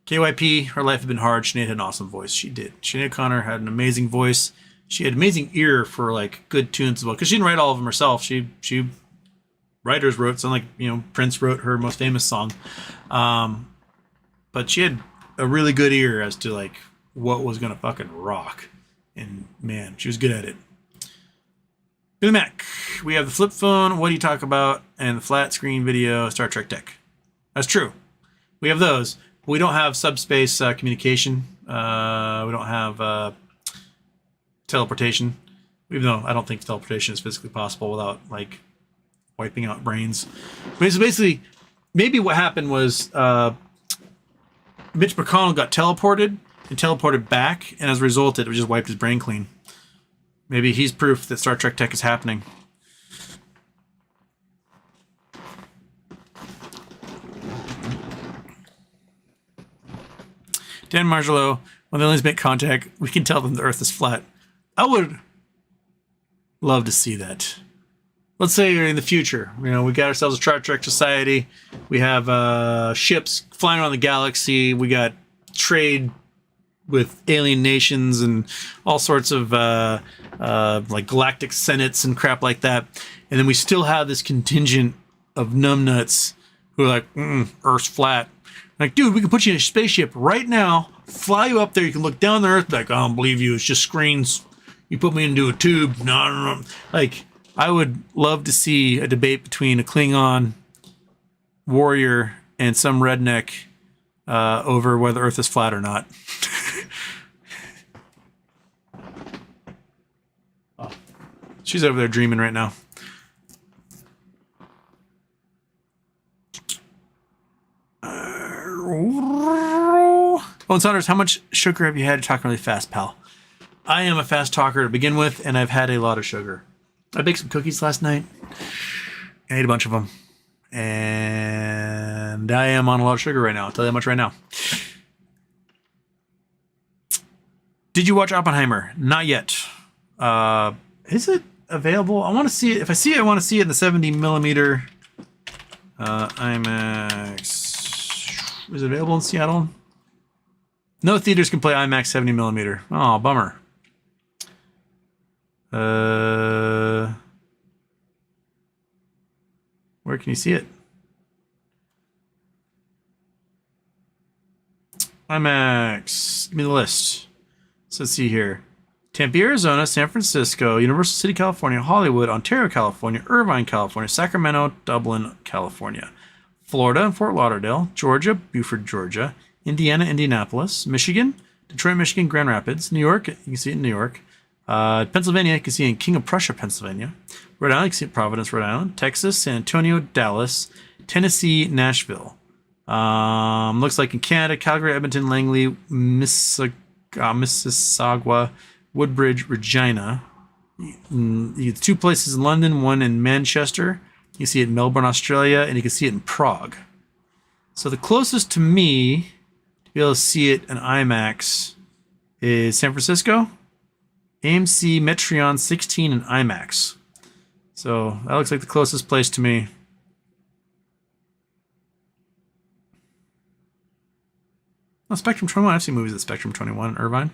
[SPEAKER 1] KYP, her life had been hard. Sinead had an awesome voice. She did. Sinead O'Connor had an amazing voice. She had an amazing ear for, like, good tunes as well. Because she didn't write all of them herself. She writers wrote some, like, Prince wrote her most famous song. But she had a really good ear as to, like, what was going to fucking rock. And, man, she was good at it. Billy Mac, we have the flip phone, what do you talk about, and the flat screen video, Star Trek tech. That's true. We have those. We don't have subspace communication. We don't have teleportation. Even though I don't think teleportation is physically possible without, like, wiping out brains. So basically, maybe what happened was Mitch McConnell got teleported and teleported back, and as a result, it just wiped his brain clean. Maybe he's proof that Star Trek tech is happening. Dan Margelot, when the aliens make contact, we can tell them the Earth is flat. I would love to see that. Let's say in the future, we got ourselves a Star Trek society. We have ships flying around the galaxy. We got trade with alien nations and all sorts of like galactic senates and crap like that. And then we still have this contingent of numbnuts who are like, Earth's flat. Like, dude, we can put you in a spaceship right now, fly you up there. You can look down the Earth, like, I don't believe you. It's just screens. You put me into a tube. No. Like, I would love to see a debate between a Klingon warrior and some redneck over whether Earth is flat or not. Oh, she's over there dreaming right now. Owen Saunders, how much sugar have you had? Talking really fast, pal. I am a fast talker to begin with, and I've had a lot of sugar. I baked some cookies last night. I ate a bunch of them. And I am on a lot of sugar right now. I'll tell you that much right now. Did you watch Oppenheimer? Not yet. Is it available? I want to see it. If I see it, I want to see it in the 70 millimeter IMAX. Is it available in Seattle? No theaters can play IMAX 70 millimeter. Oh, bummer. Where can you see it? IMAX. Give me the list. So let's see here. Tempe, Arizona, San Francisco, Universal City, California, Hollywood, Ontario, California, Irvine, California, Sacramento, Dublin, California, Florida and Fort Lauderdale, Georgia, Beaufort, Georgia, Indiana, Indianapolis, Michigan, Detroit, Michigan, Grand Rapids, New York, you can see it in New York, Pennsylvania, you can see it in King of Prussia, Pennsylvania, Rhode Island, you can see it in Providence, Rhode Island, Texas, San Antonio, Dallas, Tennessee, Nashville. Looks like in Canada, Calgary, Edmonton, Langley, Mississauga, Woodbridge, Regina. Two places in London, one in Manchester. You can see it in Melbourne, Australia, and you can see it in Prague. So the closest to me to be able to see it in IMAX is San Francisco, AMC Metreon 16 and IMAX. So that looks like the closest place to me. Oh, Spectrum 21. I've seen movies at Spectrum 21 in Irvine.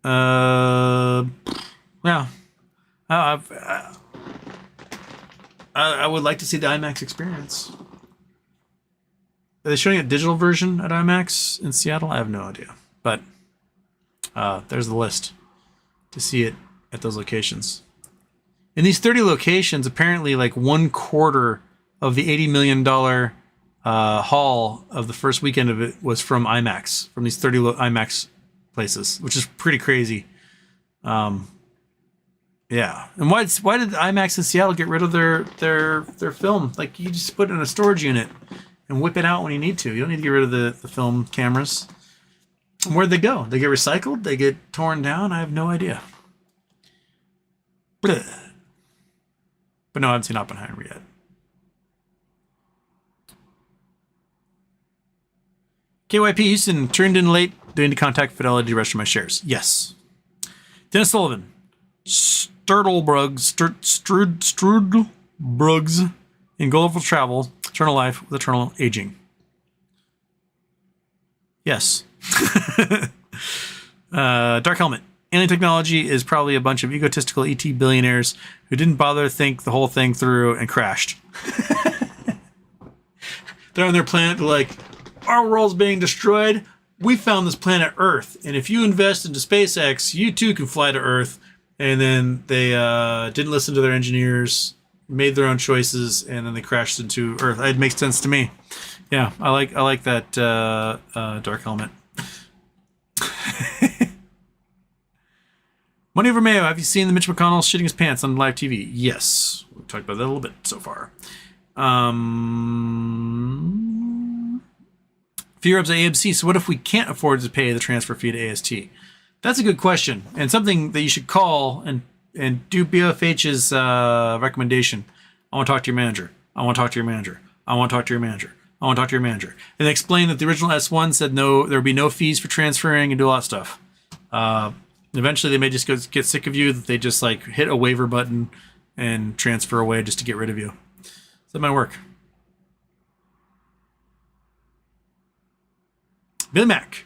[SPEAKER 1] Yeah. I would like to see the IMAX experience. Are they showing a digital version at IMAX in Seattle? I have no idea. But there's the list to see it at those locations. In these 30 locations, apparently like 1/4 of the $80 million haul of the first weekend of it was from IMAX, from these 30 IMAX places, which is pretty crazy. Yeah. And why did IMAX in Seattle get rid of their film? Like, you just put it in a storage unit and whip it out when you need to. You don't need to get rid of the film cameras. And where'd they go? They get recycled? They get torn down? I have no idea. Blech. But no, I haven't seen Oppenheimer yet. KYP Houston turned in late. Do I need to contact Fidelity to register my shares? Yes. Dennis Sullivan. Strudelbruggs in Gulliver's Travel, Eternal Life with Eternal Aging. Yes. Dark Helmet. Alien technology is probably a bunch of egotistical ET billionaires who didn't bother to think the whole thing through and crashed. They're on their planet, like, our world's being destroyed. We found this planet Earth, and if you invest into SpaceX, you too can fly to Earth. And then they didn't listen to their engineers, made their own choices, and then they crashed into Earth. It makes sense to me. Yeah, I like that Dark Helmet. Money over Mayo. Have you seen the Mitch McConnell shitting his pants on live TV? Yes, we talked about that a little bit so far. Fear of the AMC. So what if we can't afford to pay the transfer fee to AST? That's a good question, and something that you should call and do BFH's recommendation. I want to talk to your manager. I want to talk to your manager. I want to talk to your manager. I want to talk to your manager. And explain that the original S1 said no, there would be no fees for transferring and do a lot of stuff. Eventually, they may just get sick of you, that they just like hit a waiver button and transfer away just to get rid of you. So that might work. Billy Mack.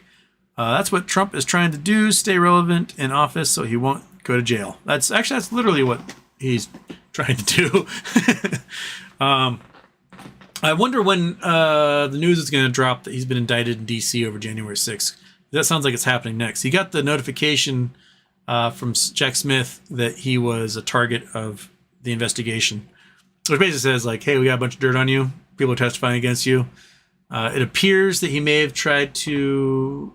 [SPEAKER 1] That's what Trump is trying to do, stay relevant in office so he won't go to jail. That's literally what he's trying to do. I wonder when the news is going to drop that he's been indicted in D.C. over January 6th. That sounds like it's happening next. He got the notification from Jack Smith that he was a target of the investigation. So it basically says, like, hey, we got a bunch of dirt on you. People are testifying against you. It appears that he may have tried to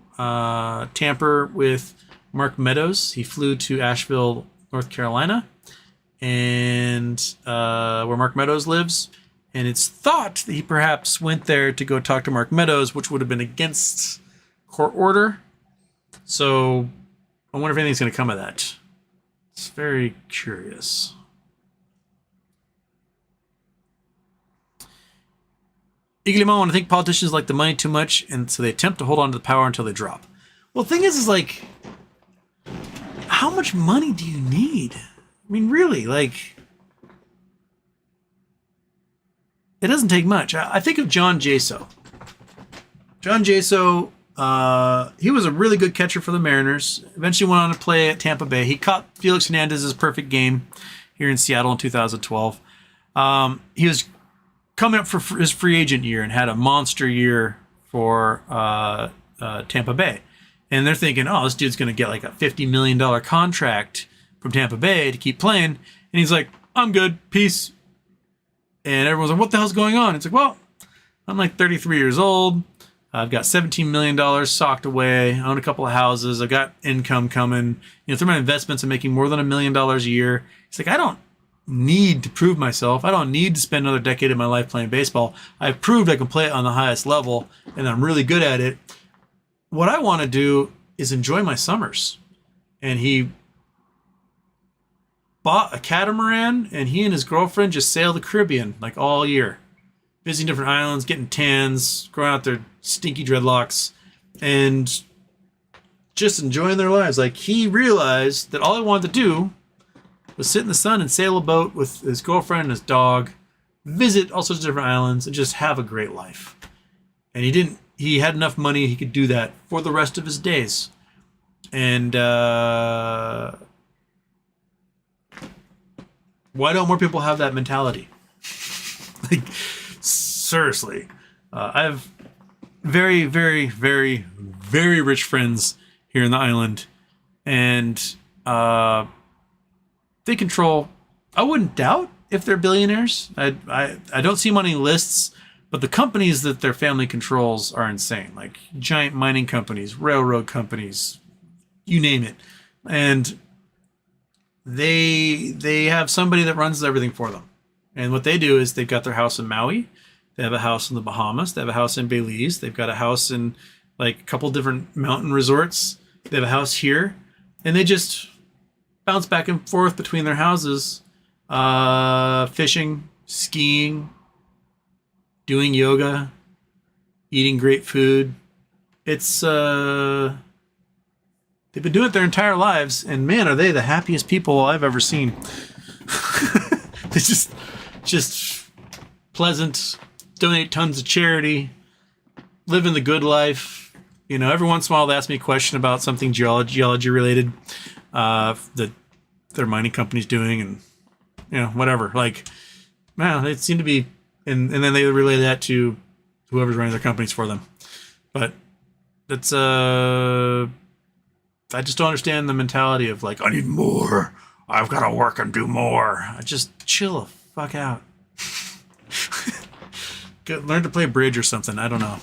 [SPEAKER 1] tamper with Mark Meadows. He flew to Asheville, North Carolina, and where Mark Meadows lives. And it's thought that he perhaps went there to go talk to Mark Meadows, which would have been against court order. So I wonder if anything's going to come of that. It's very curious. Iglimon, I think politicians like the money too much, and so they attempt to hold on to the power until they drop. Well, the thing is like, how much money do you need? I mean, really, like, it doesn't take much. I think of John Jaso. John Jaso, he was a really good catcher for the Mariners. Eventually went on to play at Tampa Bay. He caught Felix Hernandez's perfect game here in Seattle in 2012. He was coming up for his free agent year and had a monster year for Tampa Bay. And they're thinking, oh, this dude's going to get like a $50 million contract from Tampa Bay to keep playing. And he's like, I'm good. Peace. And everyone's like, what the hell's going on? It's like, well, I'm like 33 years old. I've got $17 million socked away. I own a couple of houses. I've got income coming. Through my investments, I'm making more than $1 million a year. It's like, I don't need to prove myself. I don't need to spend another decade of my life playing baseball. I've proved I can play it on the highest level, and I'm really good at it. What I want to do is enjoy my summers. And he bought a catamaran, and he and his girlfriend just sail the Caribbean like all year, visiting different islands, getting tans, growing out their stinky dreadlocks, and just enjoying their lives. Like, he realized that all he wanted to do was sit in the sun and sail a boat with his girlfriend and his dog, visit all sorts of different islands, and just have a great life. And he had enough money, he could do that for the rest of his days. And why don't more people have that mentality? Like, seriously. I have very, very, very, very rich friends here in the island. And they control, I wouldn't doubt if they're billionaires. I don't see them on any lists, but the companies that their family controls are insane. Like giant mining companies, railroad companies, you name it. And they have somebody that runs everything for them. And what they do is they've got their house in Maui. They have a house in the Bahamas. They have a house in Belize. They've got a house in like a couple different mountain resorts. They have a house here. And they just bounce back and forth between their houses, fishing, skiing, doing yoga, eating great food. It's they've been doing it their entire lives, and man, are they the happiest people I've ever seen. It's just pleasant, donate tons of charity, living the good life. Every once in a while they ask me a question about something geology related that their mining company's doing, and whatever. Like, man, they seem to be, and then they relay that to whoever's running their companies for them. But that's I just don't understand the mentality of like, I need more. I've got to work and do more. I just chill the fuck out. Learn to play bridge or something. I don't know.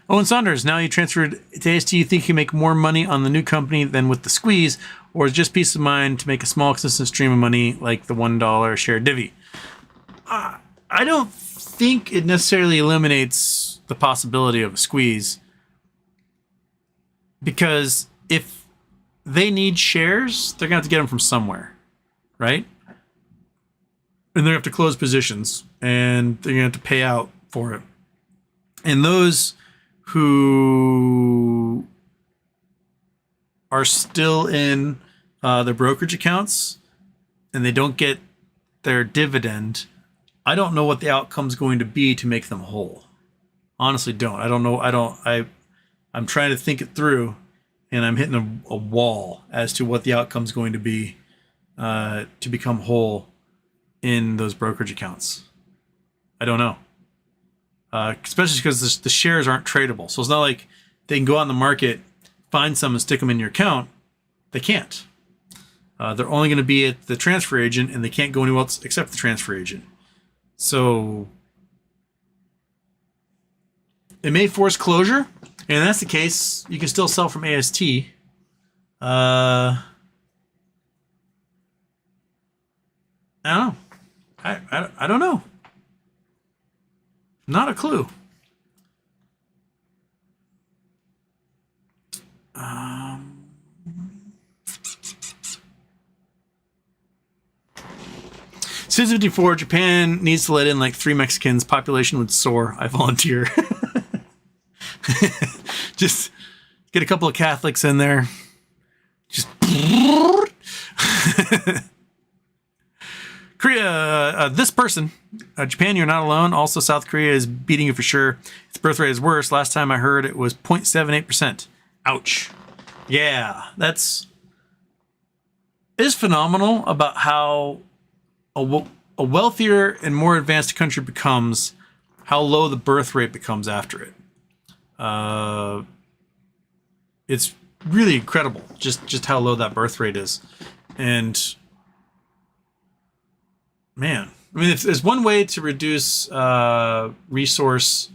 [SPEAKER 1] Owen Saunders, now you transferred to AST, you think you can make more money on the new company than with the squeeze, or is it just peace of mind to make a small consistent stream of money like the $1 share divvy? I don't think it necessarily eliminates the possibility of a squeeze, because if they need shares, they're going to have to get them from somewhere, right? And they're going to have to close positions, and they're going to have to pay out for it. And those who are still in their brokerage accounts and they don't get their dividend, I don't know what the outcome's going to be to make them whole. Honestly, don't. I don't know. I'm trying to think it through, and I'm hitting a wall as to what the outcome's going to be to become whole in those brokerage accounts. I don't know. Especially because the shares aren't tradable. So it's not like they can go out in the market, find some and stick them in your account. They can't. They're only going to be at the transfer agent, and they can't go anywhere else except the transfer agent. So it may force closure, and if that's the case, you can still sell from AST. I don't know. I don't know. Not a clue. Citizen 54, Japan needs to let in like 3 Mexicans. Population would soar. I volunteer. Just get a couple of Catholics in there. Just Korea, this person, Japan, you're not alone. Also, South Korea is beating you for sure. Its birth rate is worse. Last time I heard it was 0.78%. Ouch. Yeah, it is phenomenal about how a wealthier and more advanced country becomes, how low the birth rate becomes after it. It's really incredible just how low that birth rate is. And man, I mean, if there's one way to reduce resource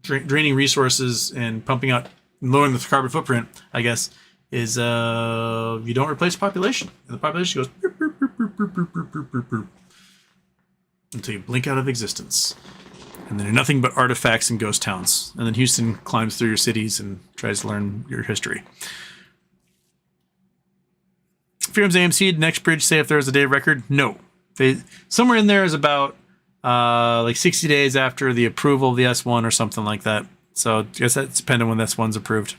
[SPEAKER 1] draining resources and pumping out, lowering the carbon footprint, I guess, is you don't replace population. And the population goes boop, boop, boop, boop, boop, boop, boop, boop, boop, boop, until you blink out of existence. And then you're nothing but artifacts and ghost towns. And then Houston climbs through your cities and tries to learn your history. Firms AMC, Next Bridge say if there was a day of record, no. Somewhere in there is about like 60 days after the approval of the S1 or something like that. So I guess that's depending on when the S1's approved.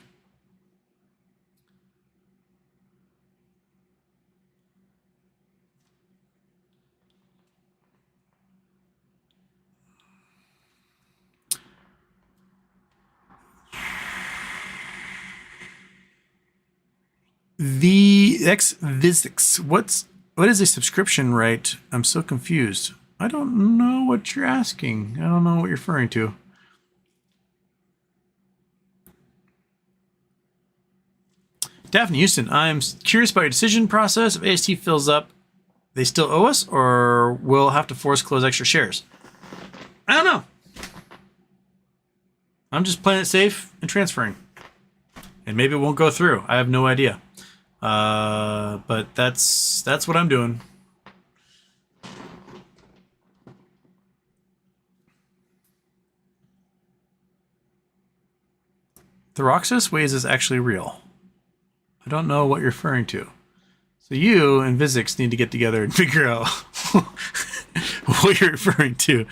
[SPEAKER 1] The X-Visix. What is a subscription right? I'm so confused. I don't know what you're asking. I don't know what you're referring to. Daphne Houston, I'm curious about your decision process. If AST fills up, they still owe us, or we'll have to force close extra shares? I don't know. I'm just playing it safe and transferring. And maybe it won't go through. I have no idea. But that's what I'm doing. Thyroxis ways is actually real. I don't know what you're referring to. So you and Visix need to get together and figure out what you're referring to.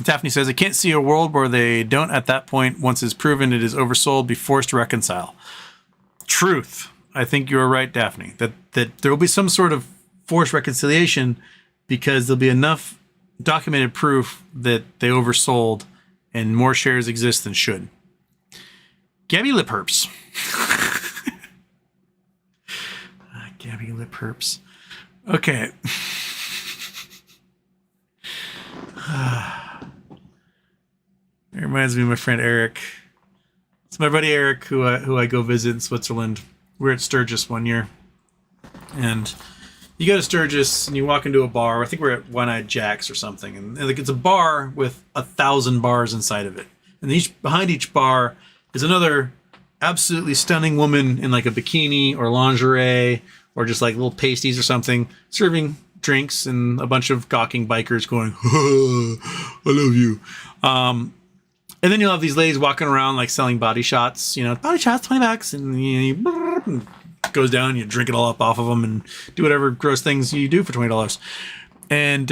[SPEAKER 1] Daphne says, I can't see a world where they don't at that point, once it's proven it is oversold, be forced to reconcile. Truth. I think you're right, Daphne, that there will be some sort of forced reconciliation because there'll be enough documented proof that they oversold and more shares exist than should. Gabby Lip Herps. Gabby Lip Herps. Okay. It reminds me of my friend Eric. It's my buddy Eric who I go visit in Switzerland. We were at Sturgis one year. And you go to Sturgis and you walk into a bar. I think we're at One-Eyed Jack's or something. And like it's a bar with 1,000 bars inside of it. And behind each bar is another absolutely stunning woman in like a bikini or lingerie or just like little pasties or something, serving drinks, and a bunch of gawking bikers going, oh, I love you. And then you'll have these ladies walking around like selling body shots, body shots, $20. And it goes down, you drink it all up off of them and do whatever gross things you do for $20. And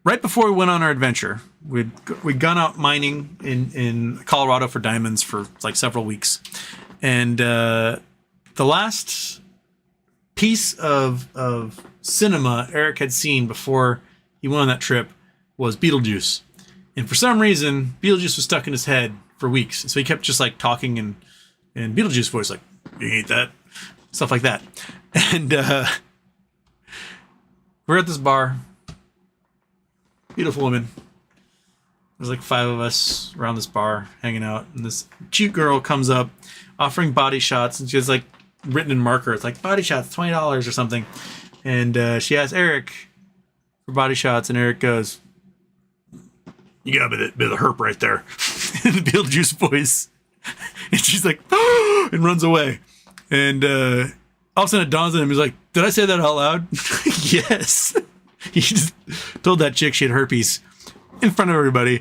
[SPEAKER 1] right before we went on our adventure, we'd gone out mining in Colorado for diamonds for like several weeks. And the last piece of cinema Eric had seen before he went on that trip was Beetlejuice. And for some reason, Beetlejuice was stuck in his head for weeks. So he kept just like talking in Beetlejuice voice, like, you hate that? Stuff like that. And we're at this bar. Beautiful woman. There's like 5 of us around this bar hanging out. And this cute girl comes up offering body shots. And she has like written in marker. It's like body shots, $20 or something. And she asks Eric for body shots. And Eric goes, you got a bit of herp right there. In the Beetlejuice voice. And she's like, oh, and runs away. And all of a sudden it dawns on him. He's like, did I say that out loud? Yes. He just told that chick she had herpes in front of everybody.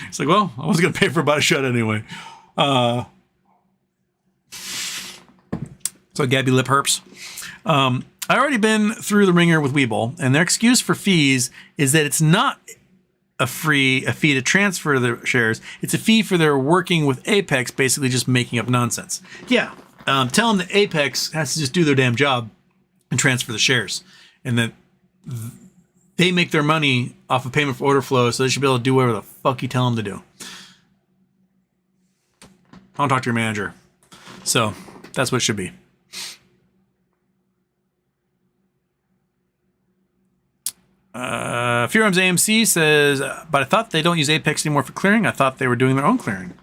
[SPEAKER 1] It's like, well, I was going to pay for a body shot anyway. So Gabby Lip Herps. I already been through the ringer with Webull, and their excuse for fees is that it's not a fee to transfer the shares. It's a fee for their working with Apex, basically just making up nonsense. Yeah, tell them that Apex has to just do their damn job and transfer the shares, and that they make their money off of payment for order flow, so they should be able to do whatever the fuck you tell them to do. I'll talk to your manager. So that's what it should be. Fearham's AMC says, but I thought they don't use Apex anymore for clearing. I thought they were doing their own clearing.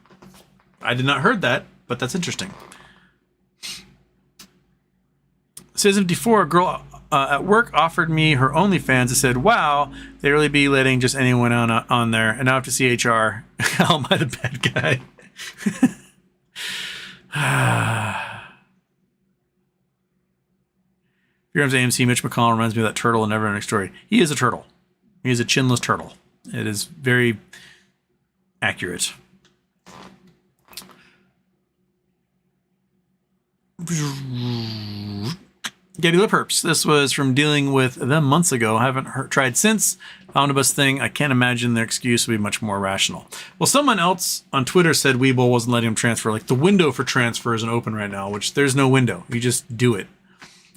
[SPEAKER 1] I did not heard that, but that's interesting. Citizen 54, a girl at work offered me her OnlyFans and said, wow, they really be letting just anyone on there. And now I have to see HR. How am I the bad guy? Fearham's AMC, Mitch McConnell reminds me of that turtle in Neverending Story. He is a turtle. He is a chinless turtle. It is very accurate. Getty Lip Herps. This was from dealing with them months ago. I haven't tried since. Omnibus thing. I can't imagine their excuse would be much more rational. Well, someone else on Twitter said Webull wasn't letting them transfer. Like the window for transfer isn't open right now, which there's no window. You just do it.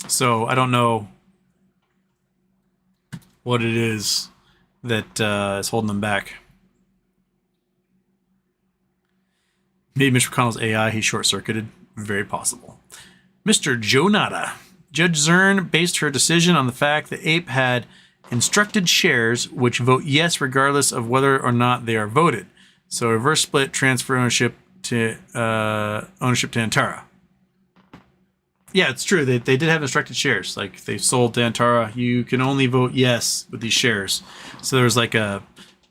[SPEAKER 1] So I don't know what it is that is holding them back. Maybe Mitch McConnell's AI, he's short-circuited. Very possible. Mr. Joe Nada. Judge Zern based her decision on the fact that APE had instructed shares which vote yes regardless of whether or not they are voted. So reverse split transfer ownership to Antara. Yeah, it's true. They did have instructed shares. Like they sold to Antara. You can only vote yes with these shares. So there's like an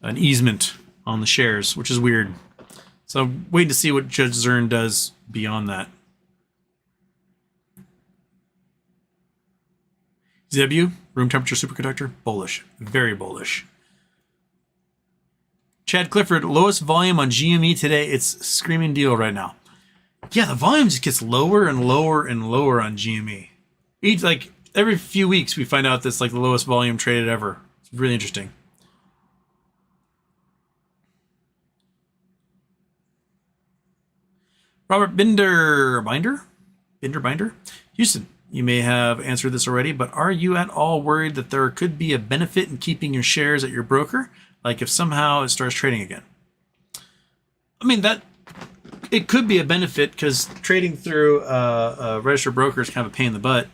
[SPEAKER 1] easement on the shares, which is weird. So I'm waiting to see what Judge Zern does beyond that. ZW, room temperature superconductor, bullish. Very bullish. Chad Clifford, lowest volume on GME today. It's a screaming deal right now. Yeah, the volume just gets lower and lower and lower on GME. Every few weeks we find out that's like the lowest volume traded ever. It's really interesting. Robert Binder. Houston, you may have answered this already, but are you at all worried that there could be a benefit in keeping your shares at your broker? Like if somehow it starts trading again? I mean, it could be a benefit because trading through a registered broker is kind of a pain in the butt.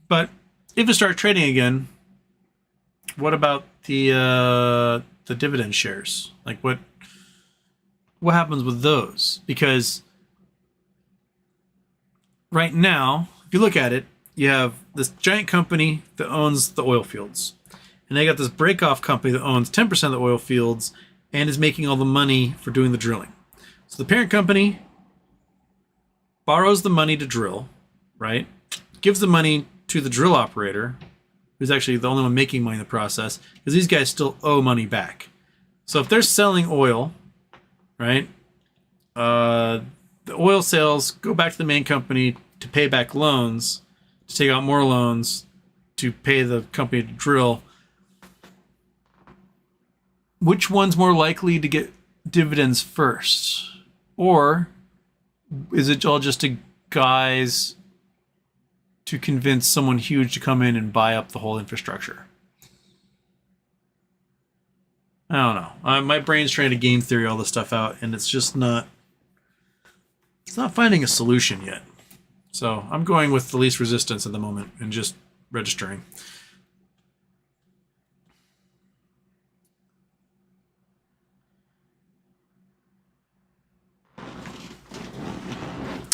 [SPEAKER 1] But if it starts trading again, what about the dividend shares? Like what happens with those? Because right now, if you look at it, you have this giant company that owns the oil fields. And they got this break-off company that owns 10% of the oil fields and is making all the money for doing the drilling. So the parent company borrows the money to drill, right? Gives the money to the drill operator, who's actually the only one making money in the process, because these guys still owe money back. So if they're selling oil, right, the oil sales go back to the main company to pay back loans, to take out more loans, to pay the company to drill. Which one's more likely to get dividends first? Or is it all just a guise to convince someone huge to come in and buy up the whole infrastructure? I don't know. My brain's trying to game theory all this stuff out, and it's just not... It's not finding a solution yet. So I'm going with the least resistance at the moment and just registering.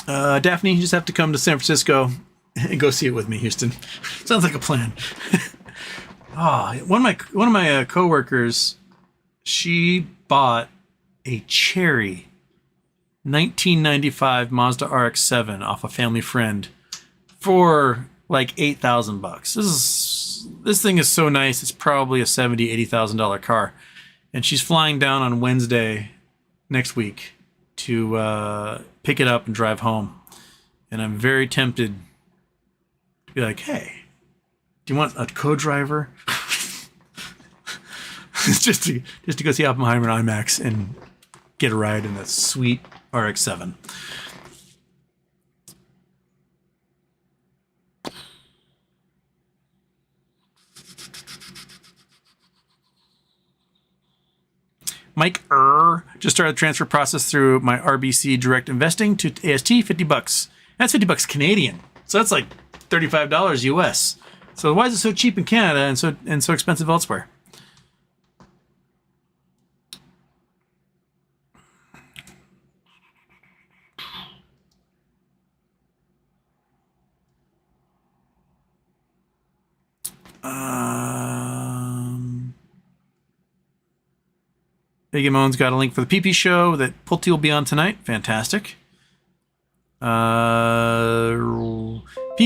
[SPEAKER 1] Daphne, you just have to come to San Francisco and go see it with me, Houston. Sounds like a plan. One of my coworkers, she bought a cherry 1995 Mazda RX-7 off a family friend for like $8,000. This thing is so nice. It's probably a $70,000-$80,000 car, and she's flying down on Wednesday next week to pick it up and drive home. And I'm very tempted to be like, hey, do you want a co-driver? just to go see Oppenheimer and IMAX and get a ride in that sweet RX-7. Mike just started the transfer process through my RBC Direct Investing to AST, $50. That's $50 Canadian. So that's like $35 US. So why is it so cheap in Canada and so expensive elsewhere? Big Moan's got a link for the PP show that Pulte will be on tonight. Fantastic. P.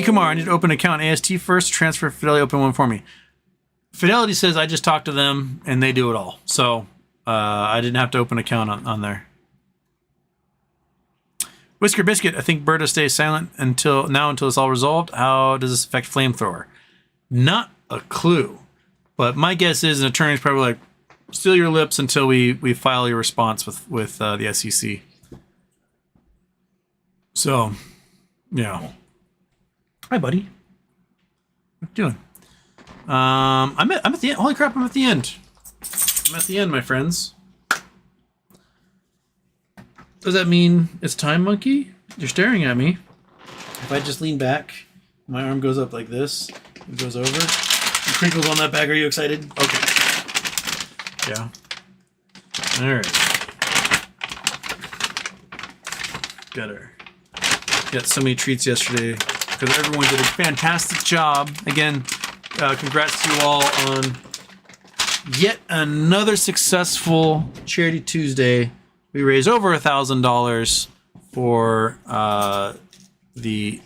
[SPEAKER 1] Kumar, I need to open an account AST first. Transfer Fidelity, open one for me. Fidelity says I just talked to them and they do it all. So I didn't have to open an account on there. Whisker Biscuit, I think Berta stays silent until it's all resolved. How does this affect Flamethrower? Not a clue. But my guess is an attorney's probably like, seal your lips until we file your response with the SEC. So, yeah. Hi, buddy. What you doing? I'm at the end. Holy crap! I'm at the end. I'm at the end, my friends. Does that mean it's time, monkey? You're staring at me. If I just lean back, my arm goes up like this. It goes over. The crinkles on that back. Are you excited? Okay. Yeah. All right. Got so many treats yesterday because everyone did a fantastic job. Again, congrats to you all on yet another successful Charity Tuesday. We raised over $1,000 for the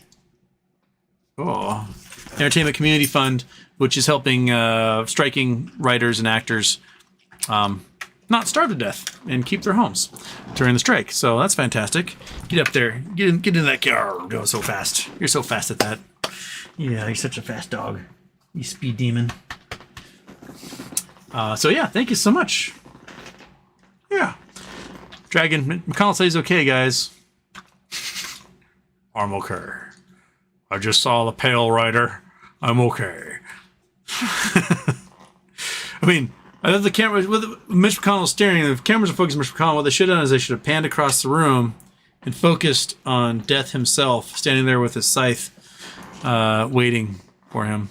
[SPEAKER 1] Entertainment Community Fund, which is helping striking writers and actors not starve to death and keep their homes during the strike. So that's fantastic. Get up there. Get into that car. Go so fast. You're so fast at that. Yeah, you're such a fast dog. You speed demon. So yeah, thank you so much. Yeah. Dragon, McConnell says okay, guys. I'm okay. I just saw the Pale Rider. I'm okay. I mean, I thought the camera, with Mitch McConnell staring, the cameras are focused on Mitch McConnell. What they should have done is they should have panned across the room and focused on Death himself, standing there with his scythe, waiting for him.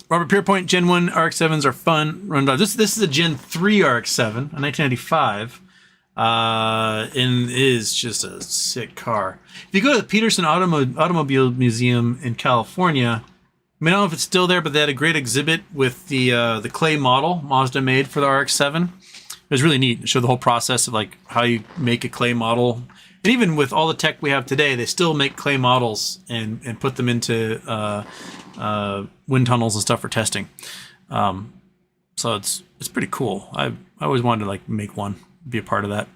[SPEAKER 1] Robert Pierpoint, Gen 1 RX-7s are fun. This is a Gen 3 RX-7, a 1995. And it is just a sick car. If you go to the Peterson Automobile Museum in California, I mean, I don't know if it's still there, but they had a great exhibit with the clay model Mazda made for the RX-7. It was really neat. It showed the whole process of like how you make a clay model. And even with all the tech we have today, they still make clay models and put them into wind tunnels and stuff for testing. So it's pretty cool. I always wanted to like make one, be a part of that.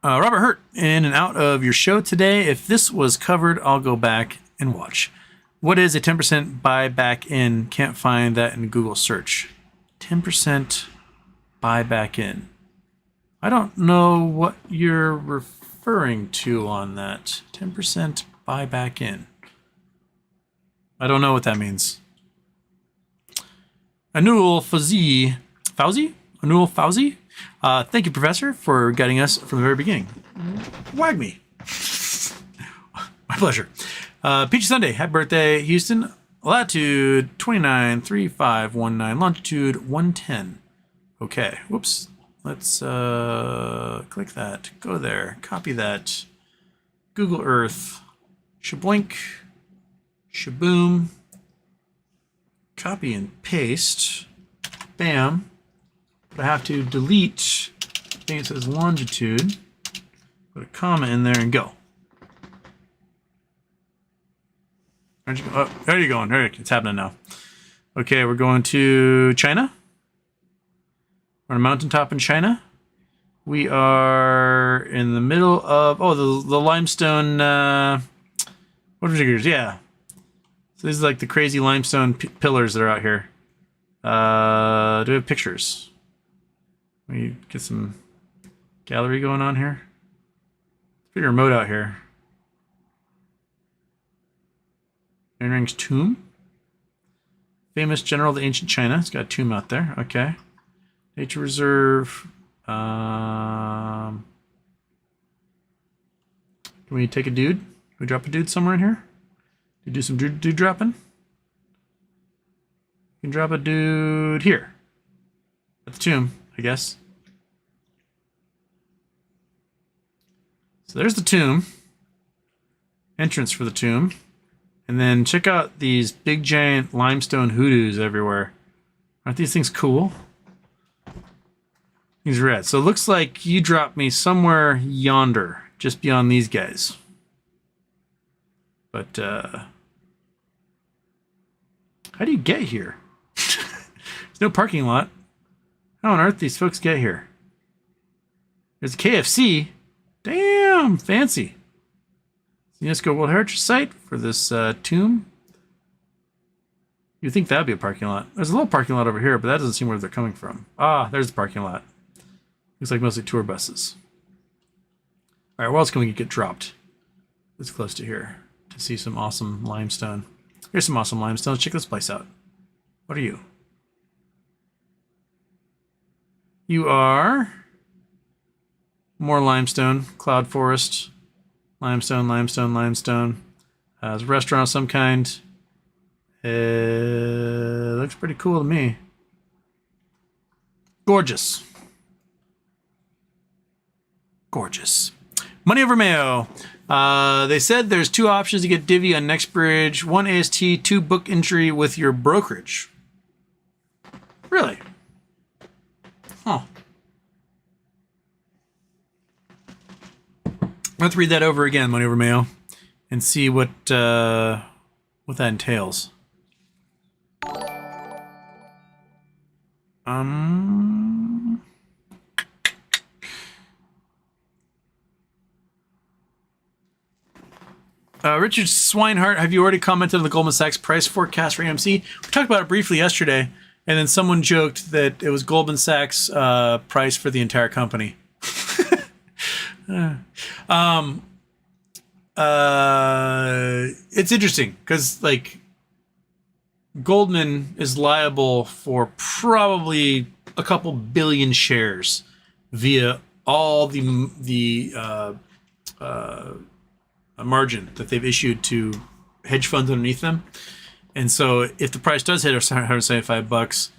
[SPEAKER 1] Robert Hurt, in and out of your show today. If this was covered, I'll go back and watch. What is a 10% buyback in? Can't find that in Google search. 10% buyback in. I don't know what you're referring to on that. 10% buyback in. I don't know what that means. Anul Fauzi? Anul Fauzi? Thank you, Professor, for guiding us from the very beginning. Wag me. My pleasure. Peachy Sunday. Happy birthday, Houston. Latitude 293519. Longitude 110. Okay. Whoops. Let's click that. Go there. Copy that. Google Earth. Shablink. Shaboom. Copy and paste. Bam. But I have to delete. I think it says longitude. Put a comma in there and go. Where'd you go? Oh, there you're going. There, it's happening now. Okay, we're going to China. We're on a mountaintop in China. We are in the middle of the limestone. What figures? Yeah. So these are like the crazy limestone pillars that are out here. Do we have pictures? Let me get some gallery going on here. It's pretty remote out here. Ernring's tomb. Famous general of the ancient China. It's got a tomb out there. Okay. Nature reserve. Can we take a dude? Can we drop a dude somewhere in here? Do some dude dropping? We can drop a dude here. At the tomb, I guess. So there's the tomb. Entrance for the tomb. And then check out these big giant limestone hoodoos everywhere. Aren't these things cool? These red. So it looks like you dropped me somewhere yonder, just beyond these guys. But how do you get here? There's no parking lot. How on earth these folks get here? There's a KFC. Damn, fancy. UNESCO World Heritage Site for this tomb. You'd think that'd be a parking lot. There's a little parking lot over here, but that doesn't seem where they're coming from. Ah, there's the parking lot. Looks like mostly tour buses. All right, where else can we get dropped? It's close to here to see some awesome limestone. Here's some awesome limestone. Let's check this place out. What are you? You are more limestone, cloud forest, limestone, limestone, limestone. It's a restaurant of some kind. It looks pretty cool to me. Gorgeous. Gorgeous. Money over Mayo. They said there's 2 options to get divvy on Next Bridge. 1 AST, 2 book entry with your brokerage. Really? Huh. Let's read that over again, Money over Mayo, and see what that entails. Richard Swinehart, have you already commented on the Goldman Sachs price forecast for AMC? We talked about it briefly yesterday, and then someone joked that it was Goldman Sachs' price for the entire company. It's interesting because like Goldman is liable for probably a couple billion shares via all the margin that they've issued to hedge funds underneath them. And so if the price does hit $175,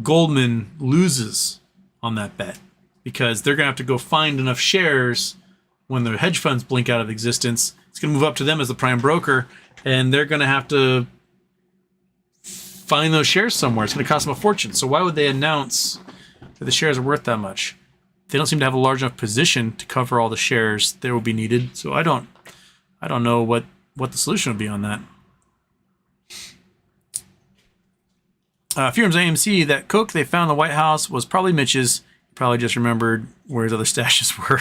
[SPEAKER 1] Goldman loses on that bet because they're going to have to go find enough shares when the hedge funds blink out of existence. It's going to move up to them as the prime broker, and they're going to have to find those shares somewhere. It's going to cost them a fortune. So why would they announce that the shares are worth that much? They don't seem to have a large enough position to cover all the shares that will be needed. So I don't know what the solution would be on that. Firms AMC, that Coke they found in the White House was probably Mitch's. He probably just remembered where his other stashes were.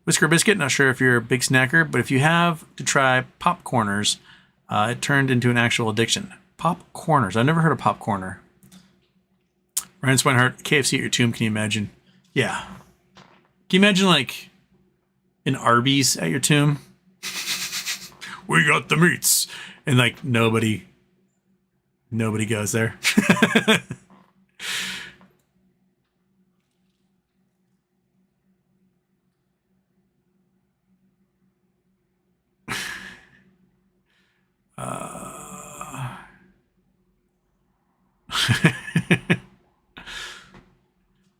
[SPEAKER 1] Whisker Biscuit, not sure if you're a big snacker, but if you have to try popcorners, it turned into an actual addiction. Popcorners. I've never heard of popcorner. Ryan Swinehart, KFC at your tomb, can you imagine? Yeah. Can you imagine like an Arby's at your tomb? We got the meats. And like nobody goes there.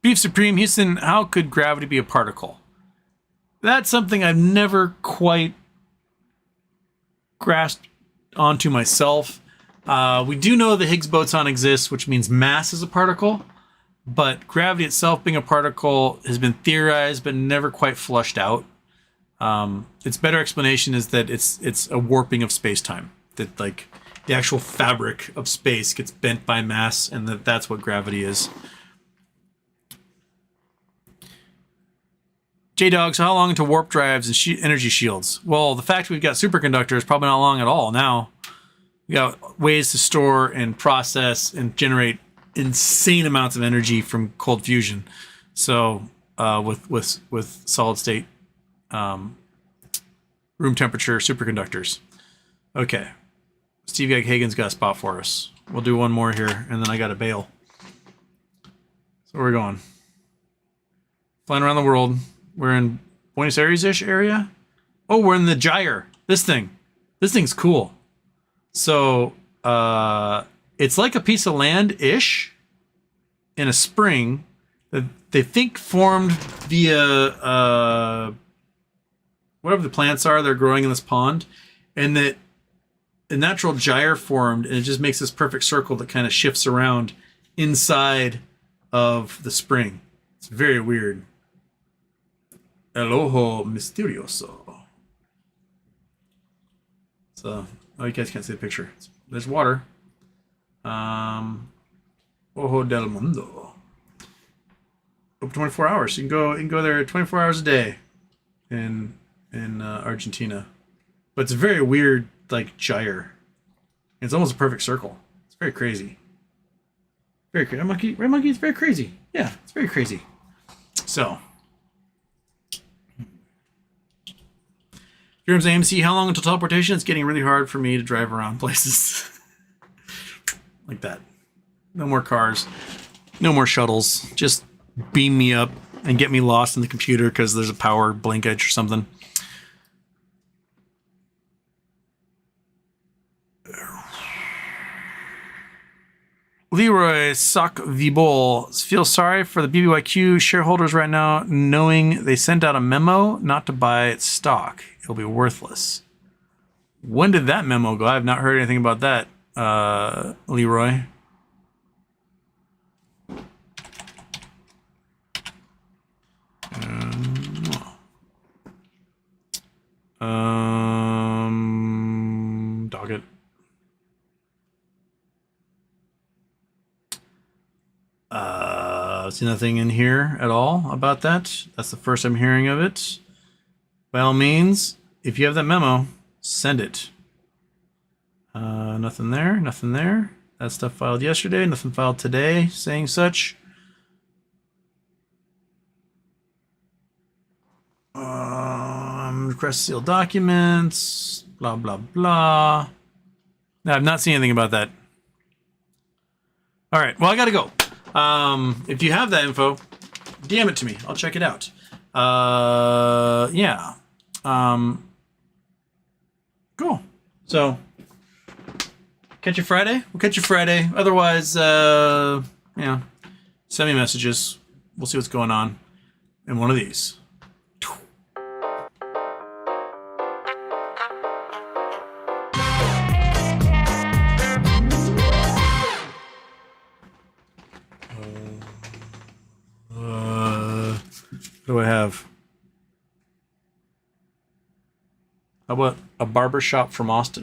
[SPEAKER 1] Beef Supreme, Houston, how could gravity be a particle? That's something I've never quite grasped onto myself. We do know the Higgs boson exists, which means mass is a particle, but gravity itself being a particle has been theorized but never quite flushed out. Its better explanation is that it's a warping of space-time. That like the actual fabric of space gets bent by mass, and that's what gravity is. J-Dog, so how long into warp drives and energy shields? Well, the fact we've got superconductor is probably not long at all now. We got ways to store and process and generate insane amounts of energy from cold fusion. So with solid state room temperature superconductors. Okay. Steve Hagen's got a spot for us. We'll do one more here, and then I got to bail. So where are we going? Flying around the world. We're in Buenos Aires-ish area. Oh, we're in the gyre. This thing's cool. So it's like a piece of land-ish in a spring that they think formed via whatever the plants are that are growing in this pond, and that a natural gyre formed, and it just makes this perfect circle that kind of shifts around inside of the spring. It's very weird. El ojo misterioso. So, oh, you guys can't see the picture. There's water. Ojo del mundo. Open 24 hours. You can go there 24 hours a day in Argentina. But it's a very weird, like, gyre. It's almost a perfect circle. It's very crazy. Very crazy. Red monkey is very crazy. Yeah, it's very crazy. So, Jerem's AMC, how long until teleportation? It's getting really hard for me to drive around places. Like that. No more cars. No more shuttles. Just beam me up and get me lost in the computer because there's a power blinkage or something. Leroy Sock-Vibol feels sorry for the BBYQ shareholders right now, knowing they sent out a memo not to buy its stock. It'll be worthless. When did that memo go? I have not heard anything about that, Leroy. Docket. See nothing in here at all about that. That's the first I'm hearing of it. By all means, if you have that memo, send it. Nothing there, nothing there. That stuff filed yesterday, nothing filed today saying such. Request sealed documents, blah, blah, blah. No, I've not seen anything about that. All right, well, I gotta go. If you have that info, DM it to me. I'll check it out. Yeah. Cool. So, catch you Friday? We'll catch you Friday. Otherwise, yeah, send me messages. We'll see what's going on in one of these. What do I have? How about a barber shop from Austin?